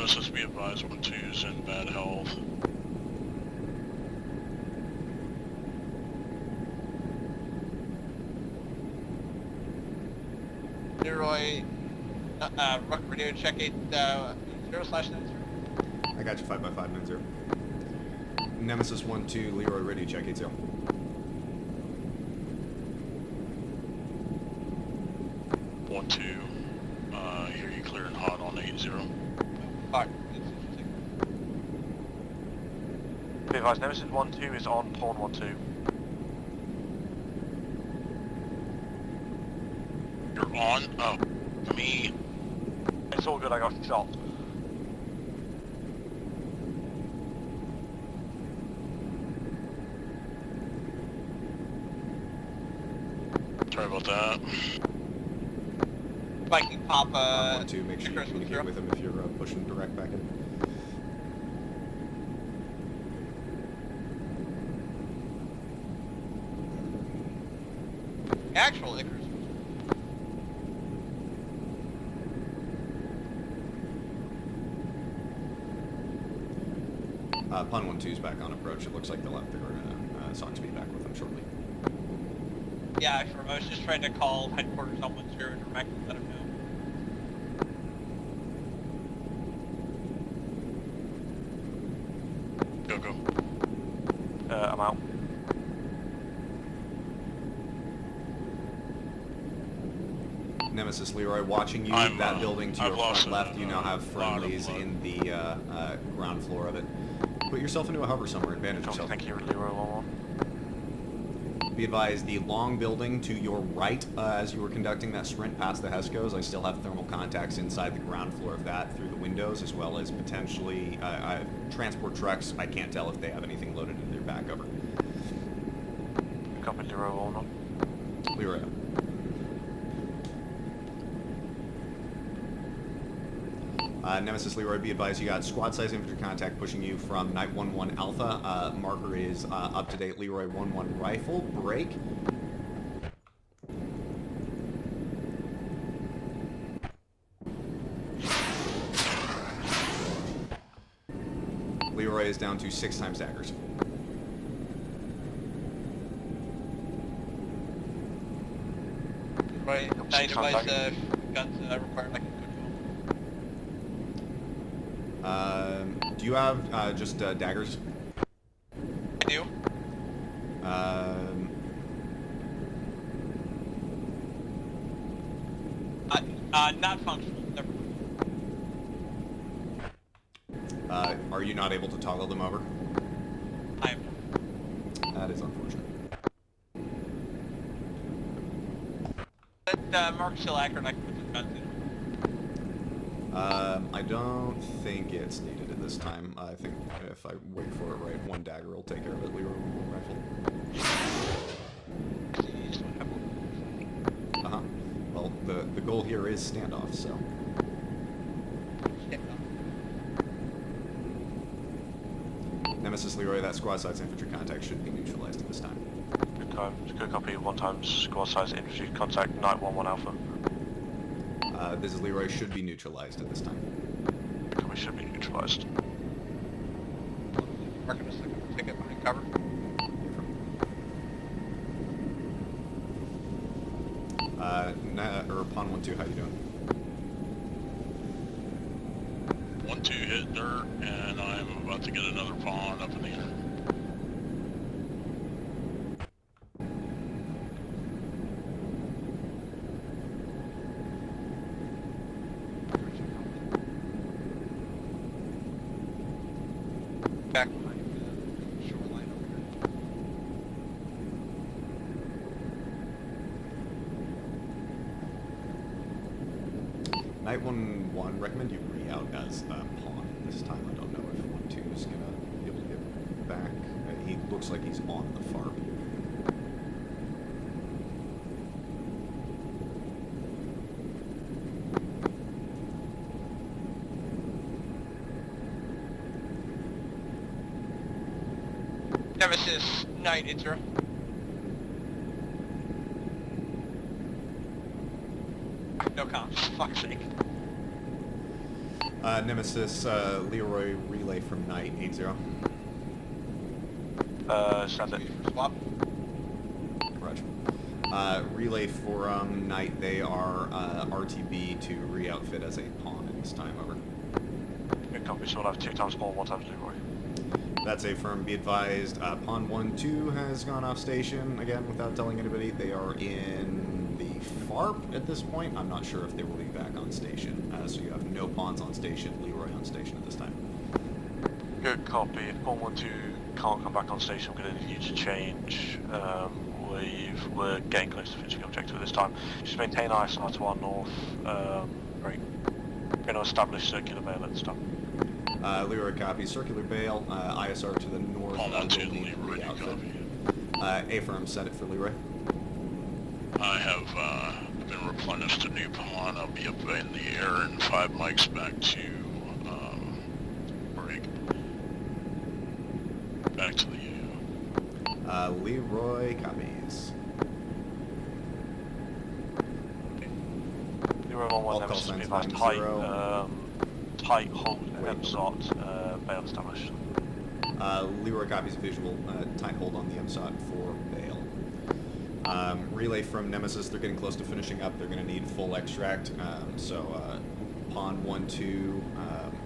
Nemesis, be advised, 1-2's in bad health. Leroy, Rook Radio check 80/90. I got you 5x590. Nemesis 1-2, Leroy ready, check 80. One, two. Hear you clear and hot on 80. Fuck. Be advised, Nemesis 1-2 is on pawn 1-2. You're on? Oh, me. It's all good, I got shot. Sorry about that. Viking Papa. 1-2, make sure you Icarus communicate 10. with him if you're pushing direct back in. Actual Icarus. Pun 1-2's back on approach. It looks like they'll have to SOC to be back with him shortly. Yeah, I was just trying to call headquarters on 10 direct and let him know. Go. I'm out. Nemesis Leroy, watching you, I'm, that building to I've your lost front left, you now have lot of friendlies blood. in the ground floor of it. Put yourself into a hover somewhere, advantage yourself. Thank you, Leroy 1-1. Be advised, the long building to your right, as you were conducting that sprint past the HESCOs, I still have thermal contacts inside the ground floor of that through the windows, as well as potentially transport trucks. I can't tell if they have anything loaded into their back cover. Copy, Leroy 1-1. Leroy. Nemesis Leroy, be advised, you got squad size infantry contact pushing you from Night 1-1 Alpha. Marker is up to date, Leroy 1-1 rifle. Break. Leroy is down to 6 times daggers. Right, night device guns require like a Do you have just daggers? I do. Not functional. Never. Are you not able to toggle them over? I am. That is unfortunate. But Mark's still accurate. I can put the guns in. I don't think it's needed at this time. I think if I wait for it right, 1 dagger will take care of it. Leroy 1 rifle. Uh-huh. Well, the goal here is standoff, so. Nemesis Leroy, that squad size infantry contact should be neutralized at this time. Good copy, 1 times squad size infantry contact, Night 1-1 Alpha. This is Leroy, should be neutralized at this time. Good copy, should be neutralized. Mark, I'm just looking for a ticket behind cover. Pawn 1-2, how you doing? 1-2 hit dirt, and I'm about to get another pawn up in the air. Back behind the shoreline over here. Night 1-1, recommend you re-out as pawn this time. I don't know if 1-2 is going to be able to get back. He looks like he's on the FARP. Nemesis, Knight, Inter. No comms, fuck's sake. Nemesis, Leroy relay from Knight 80. Send it. Swap. Roger. Relay for Knight, they are RTB to re-outfit as a pawn at this time, over. Good copy, so we'll have 2 times Pawn, 1 times Leroy. That's a firm. Be advised, pawn 1-2 has gone off station, again, without telling anybody. They are in the FARP at this point. I'm not sure if they will be back on station. So you have no pawns on station, Leroy on station at this time. Good copy. If Pawn 1-2 can't come back on station, I'm going to need you to change. We're getting close to finishing objective at this time. Just maintain ISR to our north. Great. We're going to establish circular bail at this time. Leroy copy. Circular bail, ISR to the north. Pawn 1-2, will need Leroy, re-outfit. copy. A-firm, set it for Leroy. I have been replenished to new pawn. I'll be up in the air in 5 mics back to break. Back to the Leroy copies. Leroy 1-1, All call Nemesis, be signs advised, 9-0. tight hold, MSOT, bail established. Leroy copies visual, tight hold on the MSOT for bail. Relay from Nemesis, they're getting close to finishing up. They're going to need full extract. Pawn 1-2,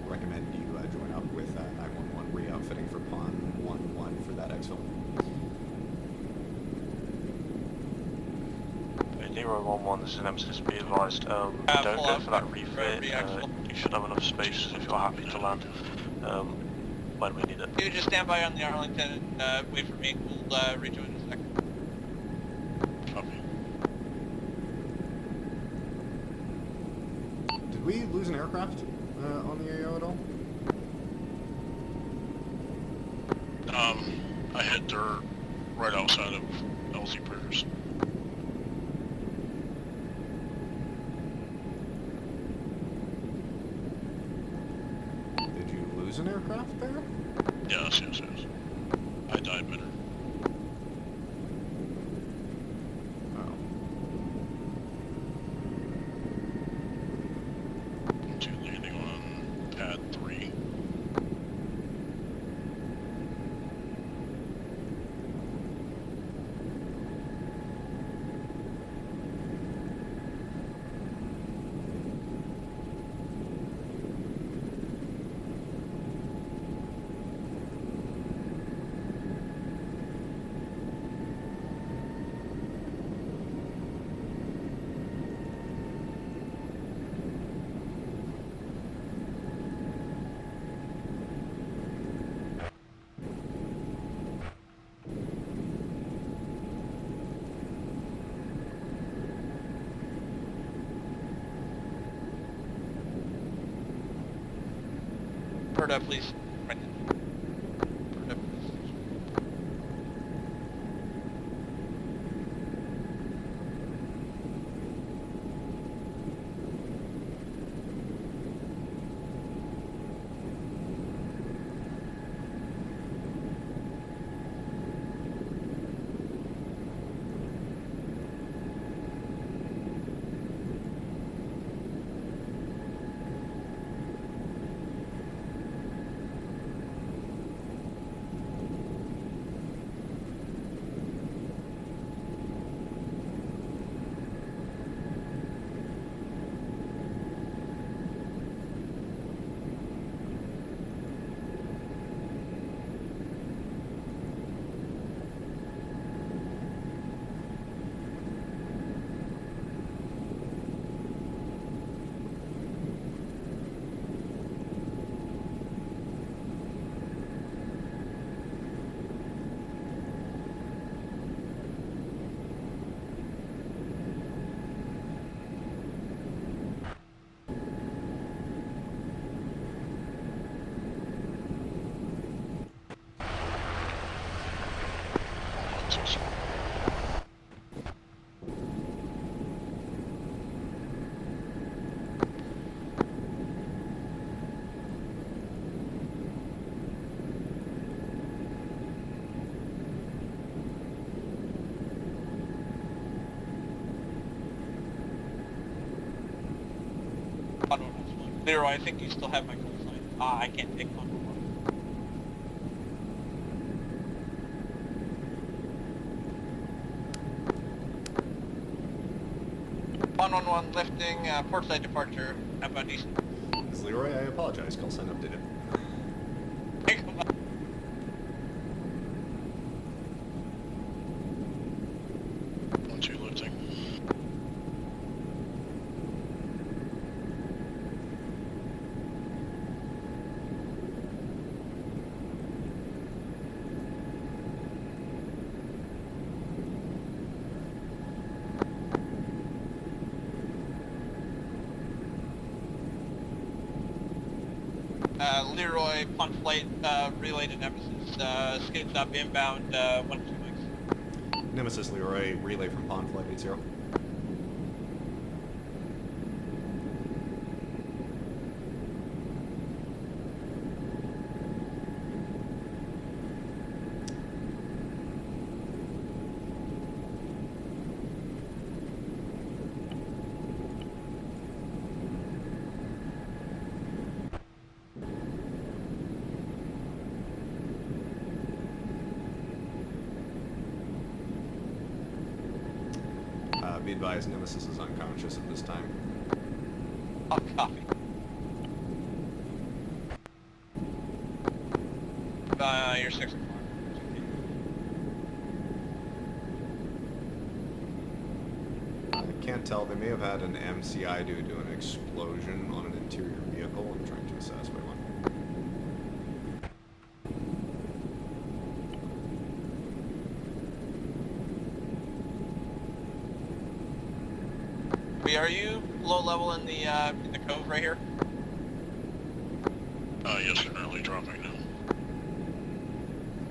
recommend you join up with 911 re-outfitting for pawn 1-1 for that exfil. Leroy 1-1, this is Nemesis, be advised. Don't go for that refit. You should have enough space if you're happy to land when we need it. You just stand by on the Arlington and wait for me. We'll rejoin in a second. copy. Did we lose an aircraft on the AO at all? I hit dirt right outside of LZ Prayers. Did you lose an aircraft there? Yes. I died better. Oh. 2 landing on pad 3. Bird up, please. Right. Bird up. Leroy, I think you still have my call sign. I can't take one more. 111 lifting, port side departure. How about East? This is Leroy, I apologize. Call sign updated. Come on. 1-2 lifting. Leroy, punt flight, relay to Nemesis, skates up inbound, 1-2 mics. Nemesis Leroy, relay from Pond Flight 80. Be advised, Nemesis is unconscious at this time. Oh, copy. You're 6 o'clock. I can't tell. They may have had an MCI due to an explosion on an interior vehicle. I'm trying to assess by one. Are you low level in the cove right here? Yes, currently dropping now.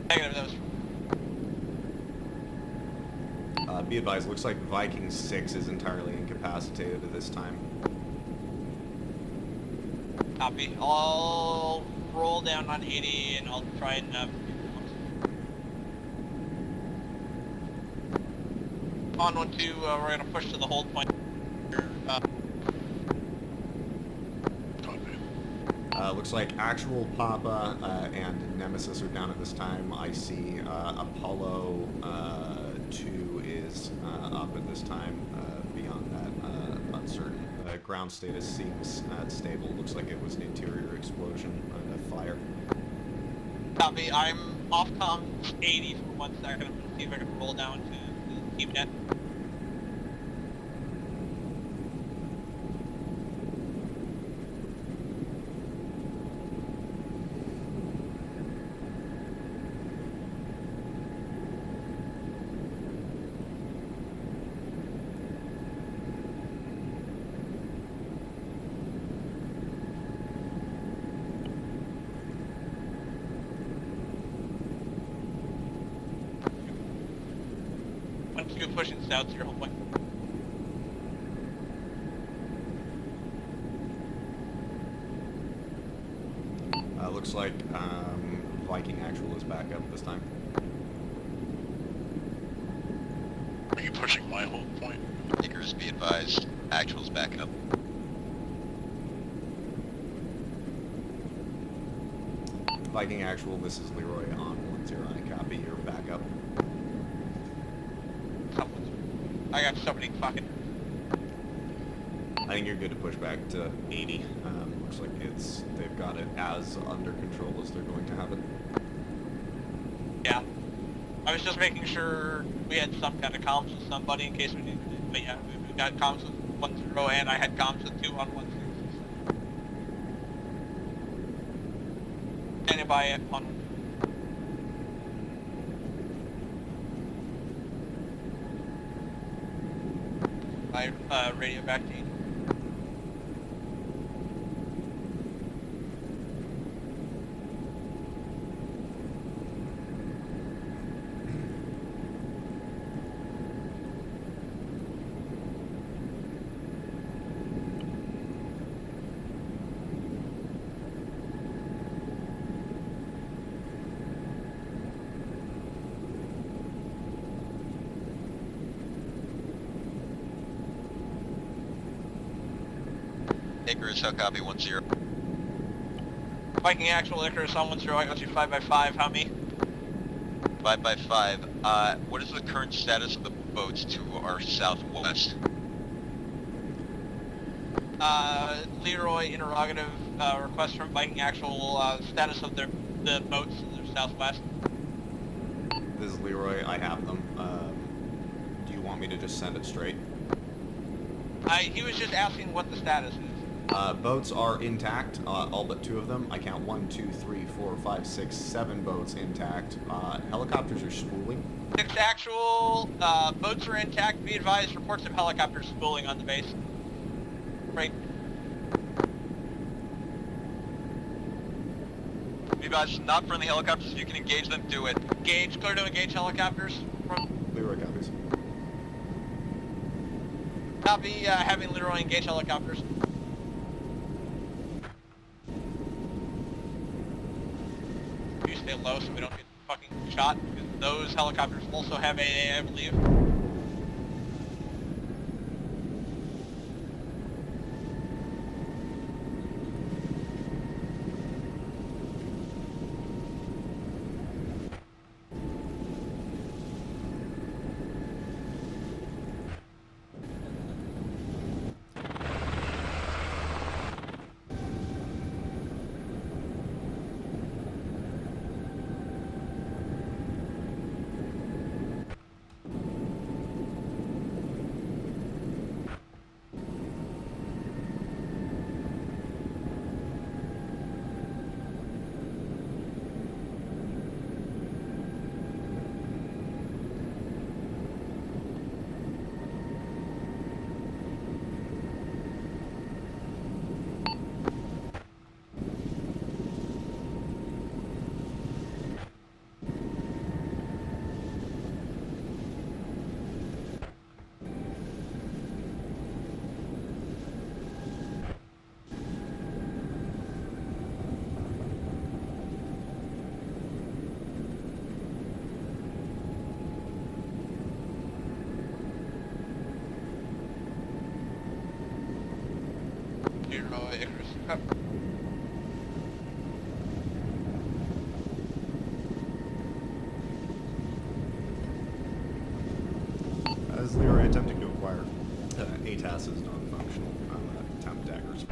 Negative, that was... Be advised, looks like Viking 6 is entirely incapacitated at this time. Copy. I'll roll down on 80 and I'll try and... on 1-2, we're going to push to the hold point. Copy. Looks like actual Papa and Nemesis are down at this time. I see Apollo 2 is up at this time. Beyond that, uncertain. Ground status seems stable. Looks like it was an interior explosion and a fire. Copy. I'm off comms 80 for 1 second. I'm going to see if I can roll down to the team net. Pushing south to your home point. Looks like Viking actual is back up this time. Are you pushing my hold point? Takers, be advised, actual's back up. Viking actual, this is Leroy on 1-0. I copy, you're back up. I got somebody fucking... I think you're good to push back to 80. Looks like they've got it as under control as they're going to have it. Yeah. I was just making sure we had some kind of comms with somebody in case we needed it. But yeah, we got comms with 1-0 and I had comms with 2 on 1-6. Standing by at 1. Radio back to you. Icarus, how copy 1-0. Viking Actual, Icarus on 1-0, I got you 5x5, how me? 5x5. What is the current status of the boats to our southwest? Leroy, interrogative, request from Viking Actual, status of the boats to their southwest. This is Leroy. I have them. Do you want me to just send it straight? He was just asking what the status is. Boats are intact, all but 2 of them. I count 1, 2, 3, 4, 5, 6, 7 boats intact. Helicopters are spooling. 6 Actual, boats are intact. Be advised, reports of helicopters spooling on the base. Right. Be advised, not friendly helicopters. If you can engage them, do it. Engage, clear to engage helicopters. Leroy copies. Copy, having Leroy engage helicopters. You stay low so we don't get fucking shot, because those helicopters also have AA, I believe. Icarus. Up. As Leroy attempting to acquire ATAS is non-functional. Temp daggers.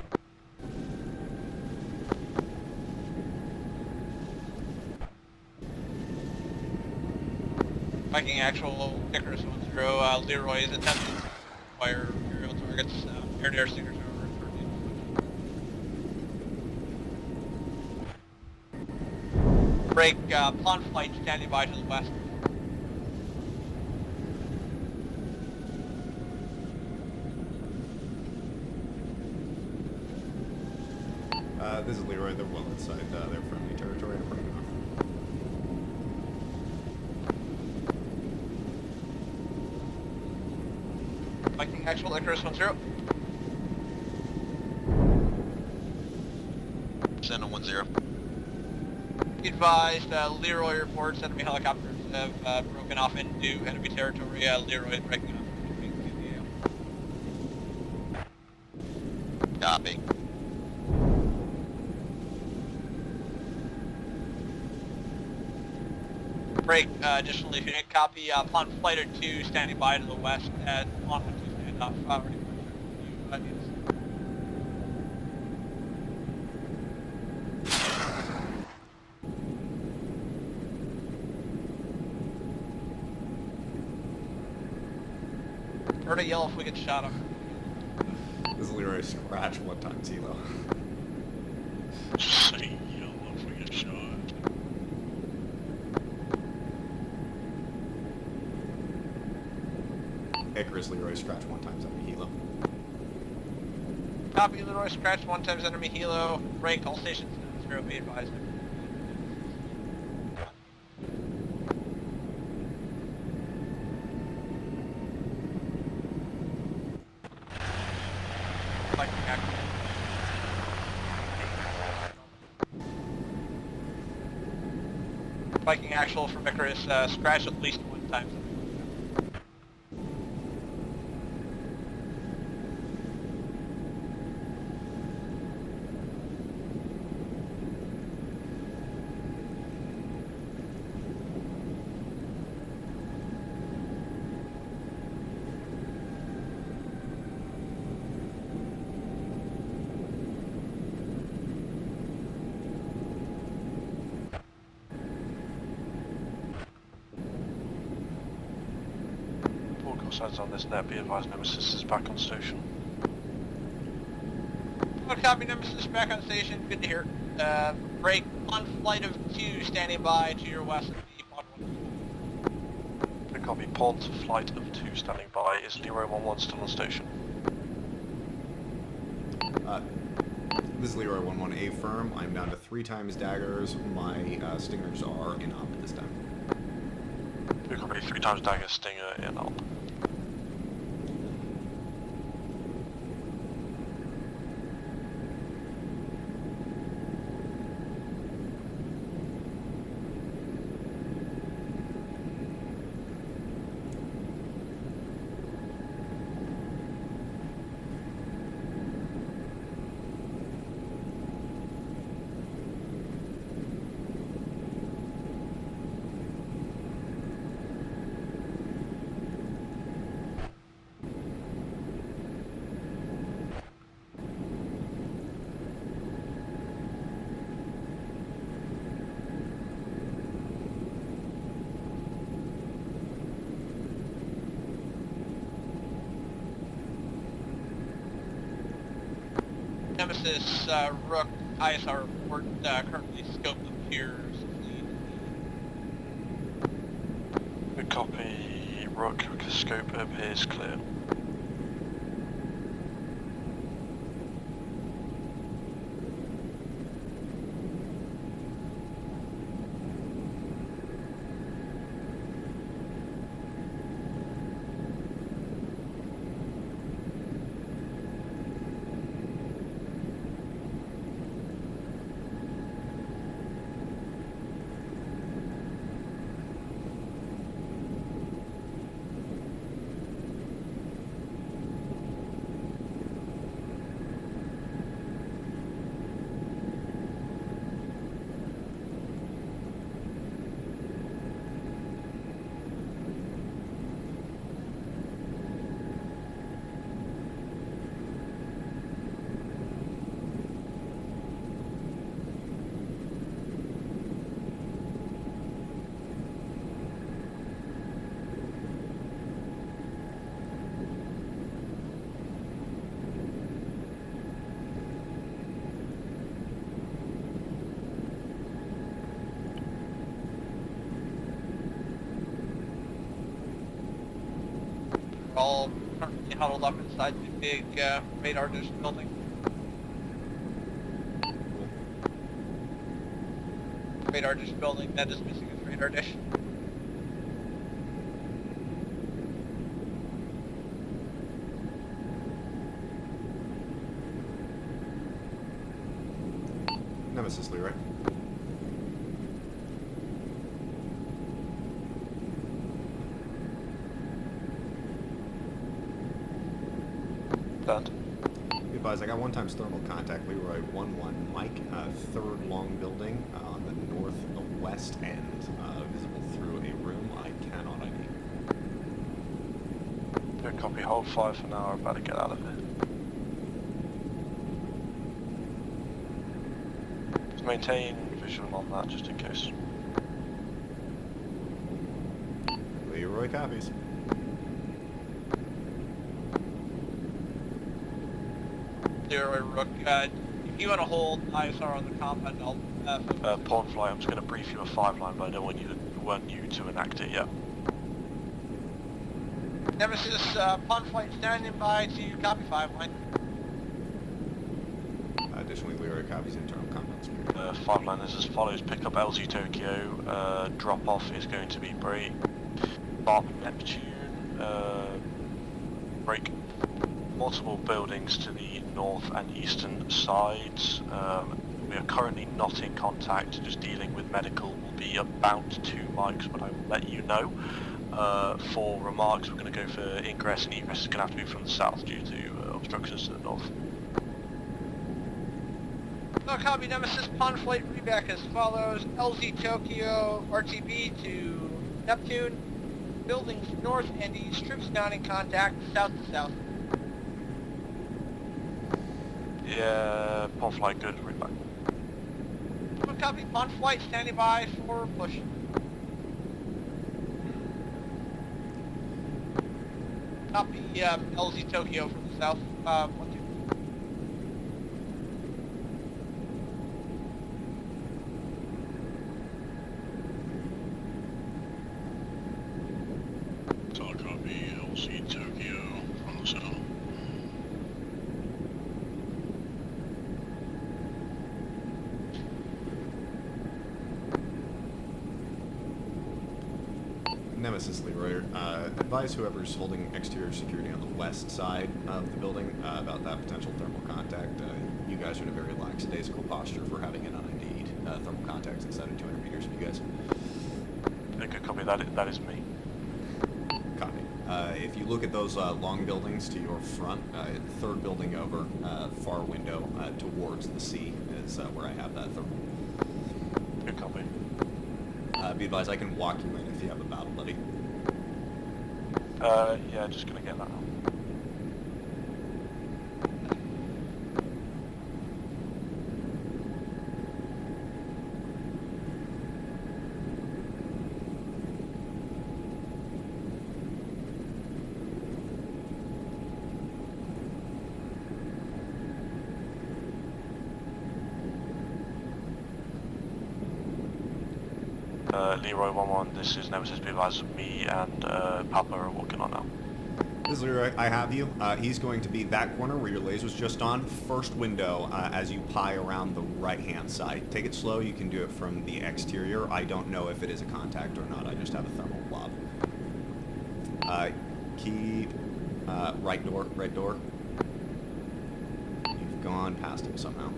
Viking Actual, Icarus 1-0, Leroy is attempting to acquire aerial targets, air-to-air stickers over 13. Break, pawn flight standing by to the west. This is Leroy. They're well inside their friendly territory. I'm running off. Viking Actual, Icarus 1-0. Send a 1-0. Be advised, Leroy reports enemy helicopters have broken off into enemy territory. Leroy is breaking off. Copy. Break, additionally, if you didn't copy, Pawn Fighter 2 standing by to the west at on 1-2 standoff. Ready for you, Heard a yell if we get shot up. This is Leroy. Scratch 1 times helo. Just say yell if we get shot. Icarus Leroy. Scratch 1 times enemy helo. Copy, Leroy, scratch 1 times enemy helo. Break, all stations 0, be advised. Viking Actual. Viking Actual from Icarus, scratch at least 1 time. cross eyes on this net, be advised Nemesis is back on station. Oh, copy, Nemesis back on station. Good to hear. Break on flight of 2 standing by to your west of the pod 1. Good copy, pawn to flight of 2 standing by. Is Leroy 1-1 still on station? This is Leroy 1-1 A firm. I'm down to 3 times daggers. My stingers are in up this time. Good copy, 3 times dagger, stinger in up. Nemesis, Rook, ISR report, currently scope appears clean. Good copy, Rook, scope appears clear. All currently huddled up inside the big radar dish building. Radar dish building that is missing its radar dish. Nemesis, Leroy. Done. Be advised, I got 1 times thermal contact. Leroy 1-1 Mike, 3rd long building on the northwest end, visible through a room I cannot ID. Good copy, hold 5 for now, I'm about to get out of here. Just maintain visual on that just in case. Leroy copies. Leroy Rook, if you want to hold ISR on the compound, I'll... Pawn flight, I'm just going to brief you a 5 line, but I don't want you to enact it yet. Nemesis, pawn flight standing by to copy 5 line. Additionally, Leroy copies internal compound security. 5 line is as follows, pick up LZ Tokyo, drop off is going to be break, Barb Neptune, break. Multiple buildings to the north and eastern sides. We are currently not in contact, just dealing with medical. Will be about 2 mics, but I will let you know. For remarks, we're going to go for ingress, and egress is going to have to be from the south due to obstructions to the north. No copy, Nemesis, pawn flight reback as follows. LZ Tokyo, RTB to Neptune. Buildings north and east, troops not in contact, south to south. Yeah, pawn flight good, read back. No copy, pawn flight standing by for push. Copy LZ Tokyo from the south. 1-2. Solid copy, LC Tokyo from the south. Nemesis Leroy, advise whoever's holding exterior security on the west side of the building about that potential thermal contact. You guys are in a very lackadaisical posture for having an unID'd thermal contact inside of 200 meters of you guys. Okay, copy. That is me. Copy. If you look at those long buildings to your front, third building over, far window towards the sea is where I have that thermal. Good copy. Be advised, I can walk you in if you have a battle buddy. Yeah, just gonna get that out. Leroy 1-1, this is Nemesis, be advised, me and Papa are walking on now. This is Leroy, I have you. He's going to be that corner where your laser's just on, first window as you pie around the right-hand side. Take it slow, you can do it from the exterior. I don't know if it is a contact or not, I just have a thermal blob. Keep right door. You've gone past him somehow.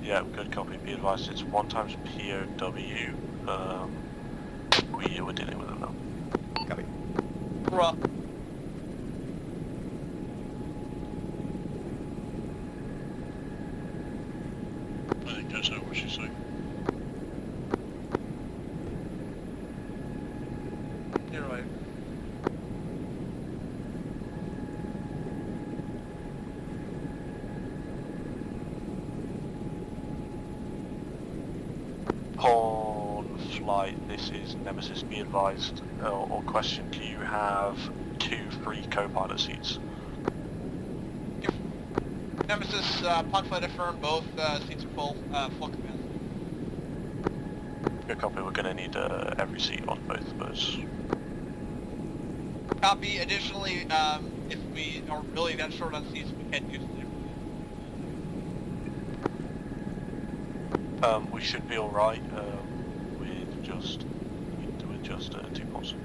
Yeah, good copy, be advised, it's 1 times POW. We're dealing with them now. Copy. Bruh. I think that's not what she said. You're right. On flight, this is Nemesis, be advised, or question, do you have 2 free co-pilot seats? Nemesis, pod flight affirm, both seats are full, full capacity. Good copy, we're gonna need every seat on both boats. Copy. Additionally, if we are really that short on seats, we can use it. We should be alright with just 2 pods.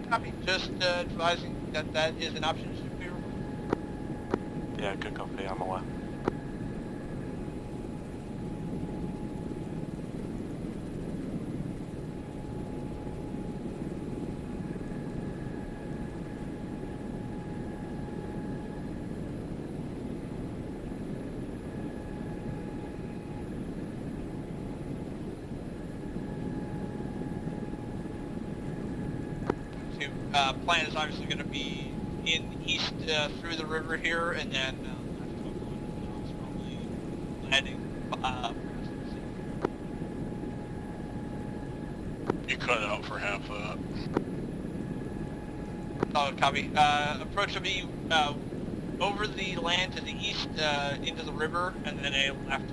Copy. Just advising that that is an option. Yeah, good copy, I'm aware. Plan is obviously going to be in east through the river here, and then probably heading. You cut out for half of that. Solid copy. Approach will be over the land to the east into the river, and then a left.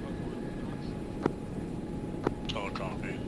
Solid copy.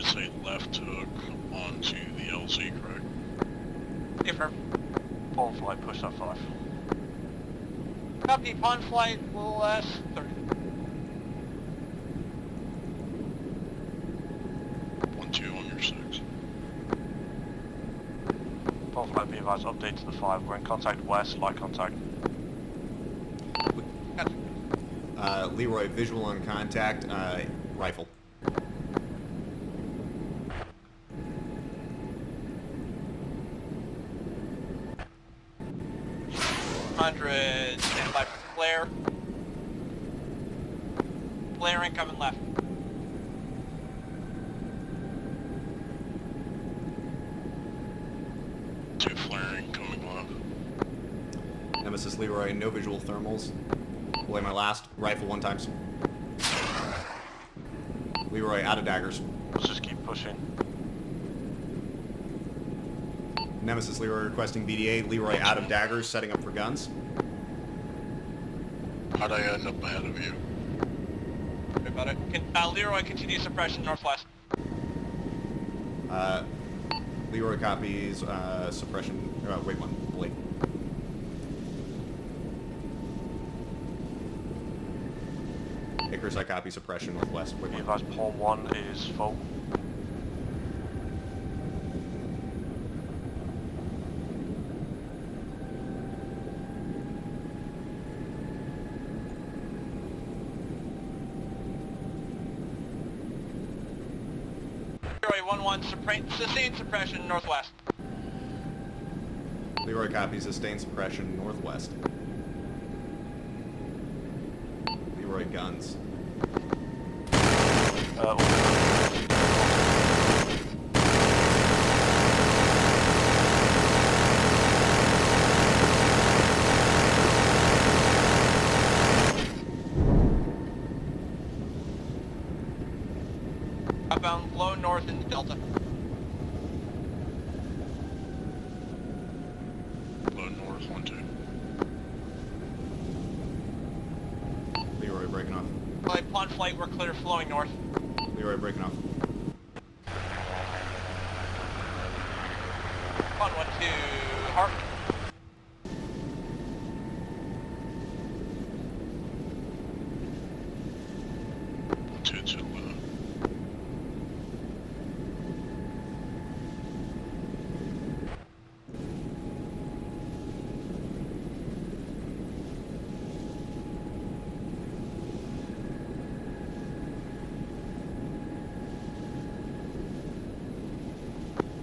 Say left hook onto the LZ, correct? Affirm. On flight, push that 5. Copy. Upon flight will last 30. 1-2 on your 6. Pawn flight, be advised, update to the 5. We're in contact west, light contact. Leroy, visual on contact, rifle. Stand by for flare. Flare incoming left. Two flaring coming left. Nemesis Leroy, no visual thermals. Belay my last. Rifle 1 times. Leroy, out of daggers. Let's just keep pushing. Nemesis Leroy requesting BDA. Leroy, out of daggers, setting up for guns. How'd I end up ahead of you? Sorry about it. Leroy, continue suppression northwest. Leroy copies, suppression, wait one, wait. Icarus, I copy suppression northwest, wait Be one. advised, pawn 1 is full. Leroy 1-1, sustained suppression northwest. Leroy copies, sustained suppression northwest. Leroy guns. Outbound low north into Delta. Low north, 1-2. Leroy breaking off. Pawn flight, we're clear flowing north. Leroy breaking off. Pawn 1-2, Harp. Two to the left.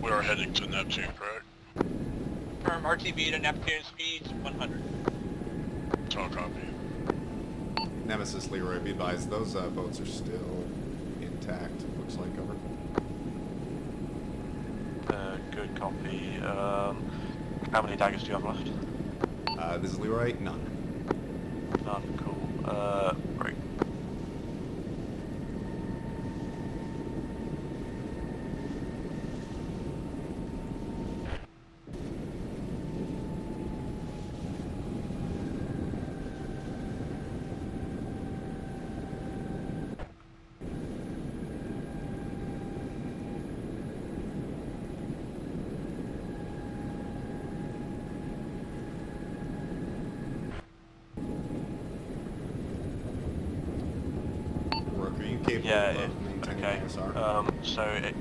We are heading to Neptune, correct? Firm RTB to Neptune, speeds 100. Talk copy. Nemesis Leroy, be advised, those boats are still intact, looks like, over. Good copy. How many daggers do you have left? This is Leroy, none. None, cool. Great. Rook, are you capable Yeah, of maintaining okay. ISR?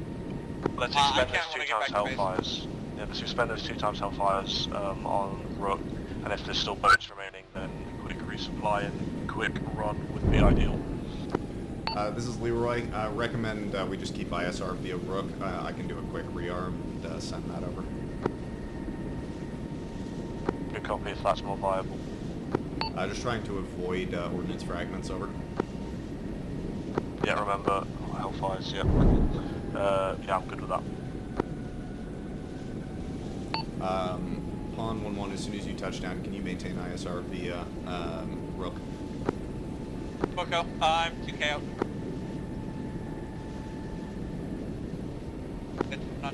Let's I expend can't those when I 2 get times back to base. Hellfires. Yeah, let's expend those 2 times Hellfires on Rook, and if there's still boats remaining, then quick resupply and quick run would be ideal. This is Leroy. Recommend we just keep ISR via Rook. I can do a quick rearm and send that over. Good copy if that's more viable. Just trying to avoid ordnance fragments, over. Yeah, remember, Hellfires, yeah. Yeah, I'm good with that. Pawn 1-1, as soon as you touch down, can you maintain ISR via Rook? Boko, I'm 2K out. It's not.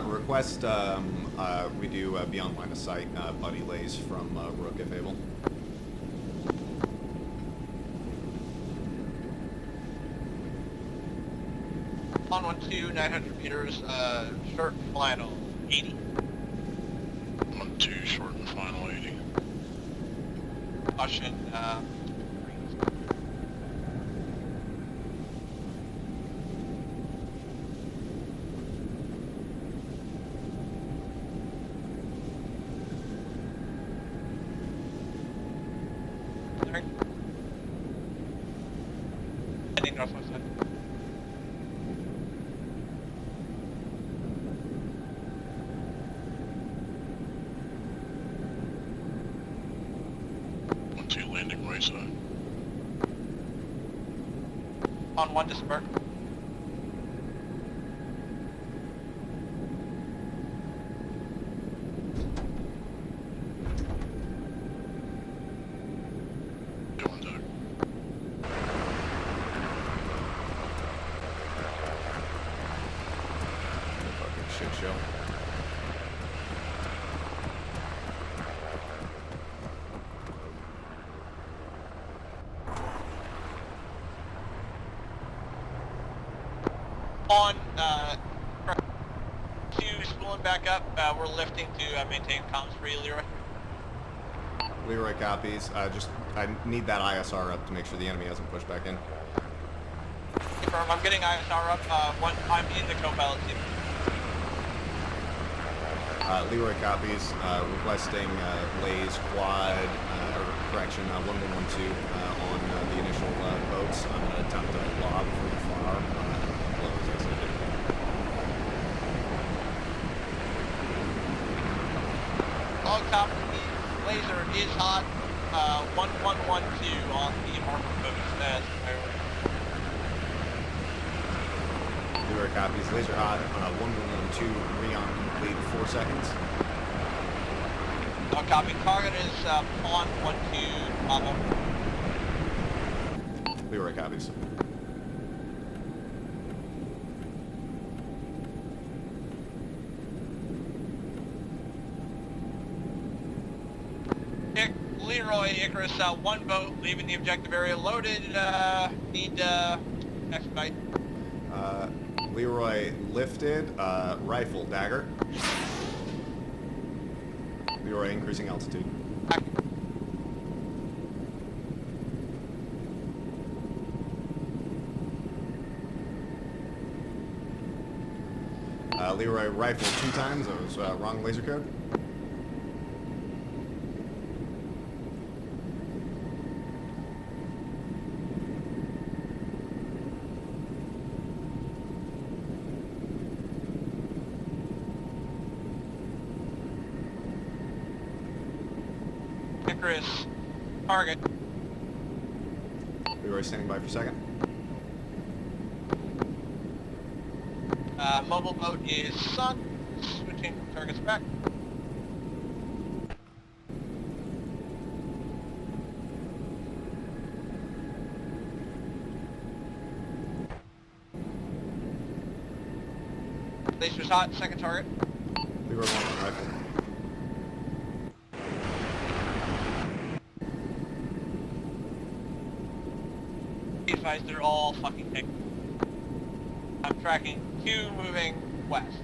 Request we do beyond line of sight buddy lays from Rook if able. On 1-2, 900 meters, short final 80. 1-2, short and final 80. Caution, clearing. Heading northwest side. Two landing right side. On 1 disembark. Going Doug. Fucking shit show. On, to spooling back up, we're lifting to maintain comms for you, Leroy. Leroy copies. I need that ISR up to make sure the enemy hasn't pushed back in. Confirm, I'm getting ISR up. I'm in the co-pilot team. Leroy copies. Requesting Lay's quad, or correction, 1112 on the initial boats. I'm going to attempt to lob from afar. Close as needed. All copy. Laser is hot. 1112 on the Arma boats as priority. Leroy copies. Laser hot. 1112. Reon complete. 4 seconds. All copy. Target is on 12 Bravo. Leroy copies. Leroy, Icarus, 1 boat leaving the objective area loaded. Need expedite. Leroy lifted. Rifle dagger. Leroy increasing altitude. Leroy rifle 2 times. That was wrong laser code. Icarus, target. Leroy standing by for second. Mobile boat is sunk. Switching targets back. Laser's hot. Second target. Leroy 1 rifle. Be advised, they're all fucking big. I'm tracking 2 moving west.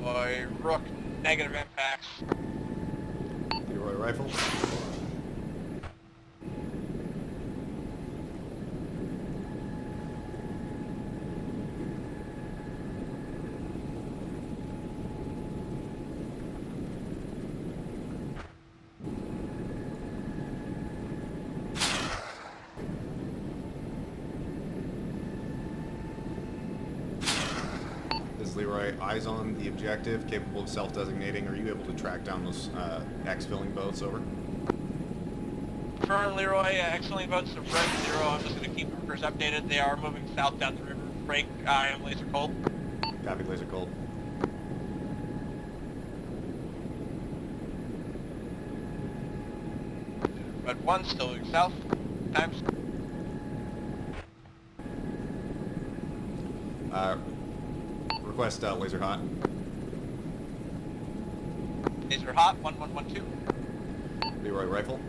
Leroy, Rook, negative impacts. Leroy rifle. Leroy, eyes on the objective, capable of self-designating. Are you able to track down those X-filling boats? Over. Confirm, Leroy, X-filling boats to Brent 0. I'm just going to keep markers updated. They are moving south down the river. Break, I am laser cold. Copy, laser cold. Red 1, still moving south. Times. Request laser hot. Laser hot, 1112. Leroy rifle.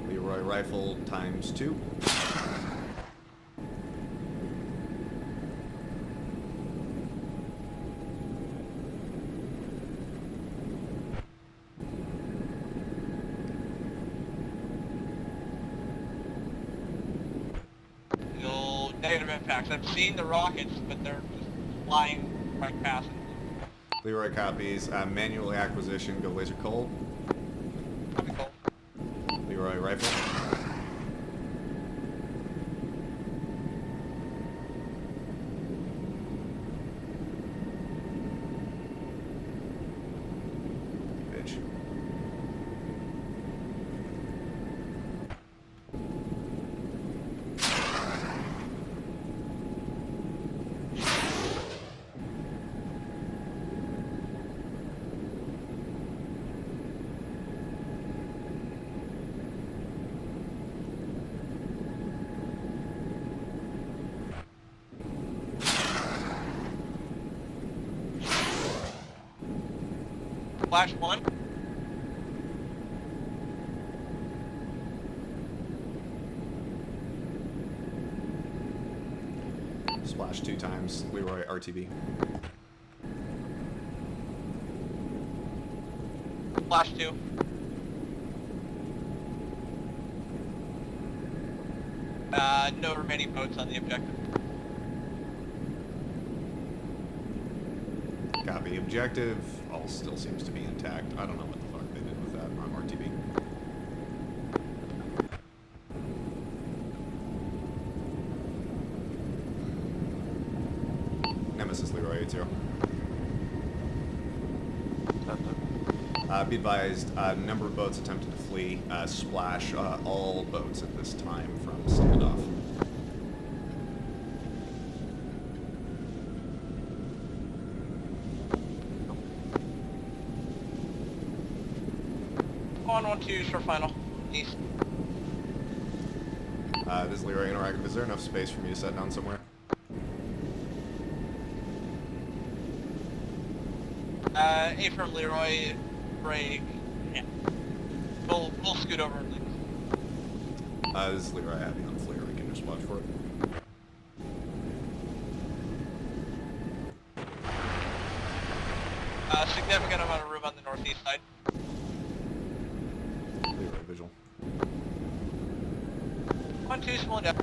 Leroy rifle times 2. You'll negative impacts. I'm seeing the rockets, but they're just flying right past it. Leroy copies. Manual acquisition, go laser cold. Copy cold. Leroy rifle. Bitch. Flash 1. Splash 2 times. Leroy RTB. Flash 2. No remaining boats on the objective. Copy. Objective all still seems to be intact. I don't know what the fuck they did with that on RTB. Nemesis Leroy 80. Be advised, number of boats attempted to flee. Splash all boats at this time from standoff. On 1-2, short final. East. This is Leroy Interactive. Is there enough space for me to set down somewhere? A from Leroy, break. Yeah. We'll scoot over and leave. This is Leroy Abbey on flare. We can just watch for it. Significant amount of room on the northeast side. Leroy visual. 1-2, small down.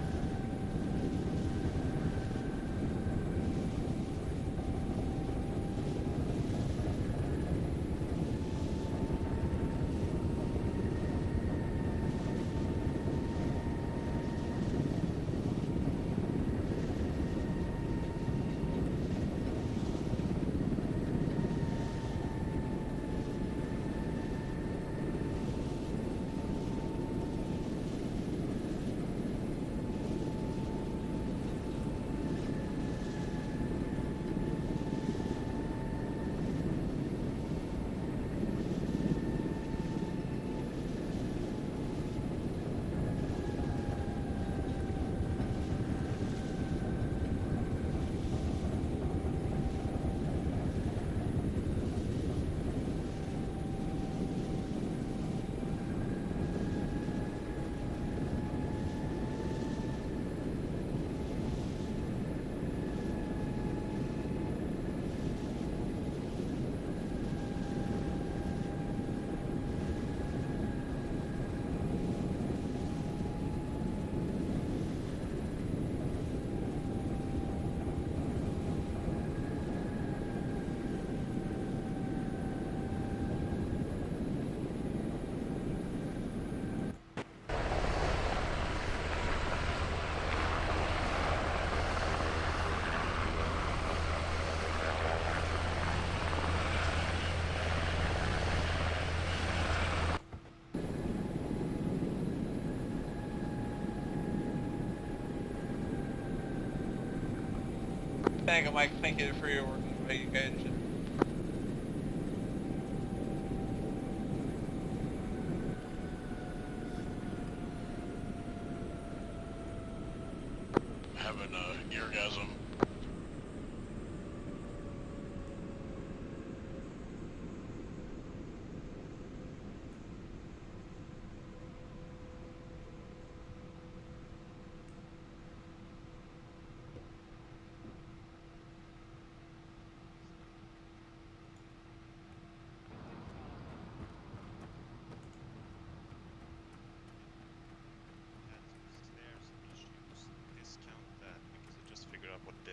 Thank you, Mike. Thank you for your work. You guys should. Having a eargasm.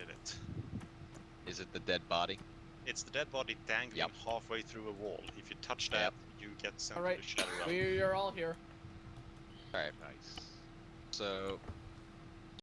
did it. Is it the dead body? It's the dead body dangling halfway through a wall. If you touch that, you get sent to the shadow realm. We're all here. Alright, nice. So,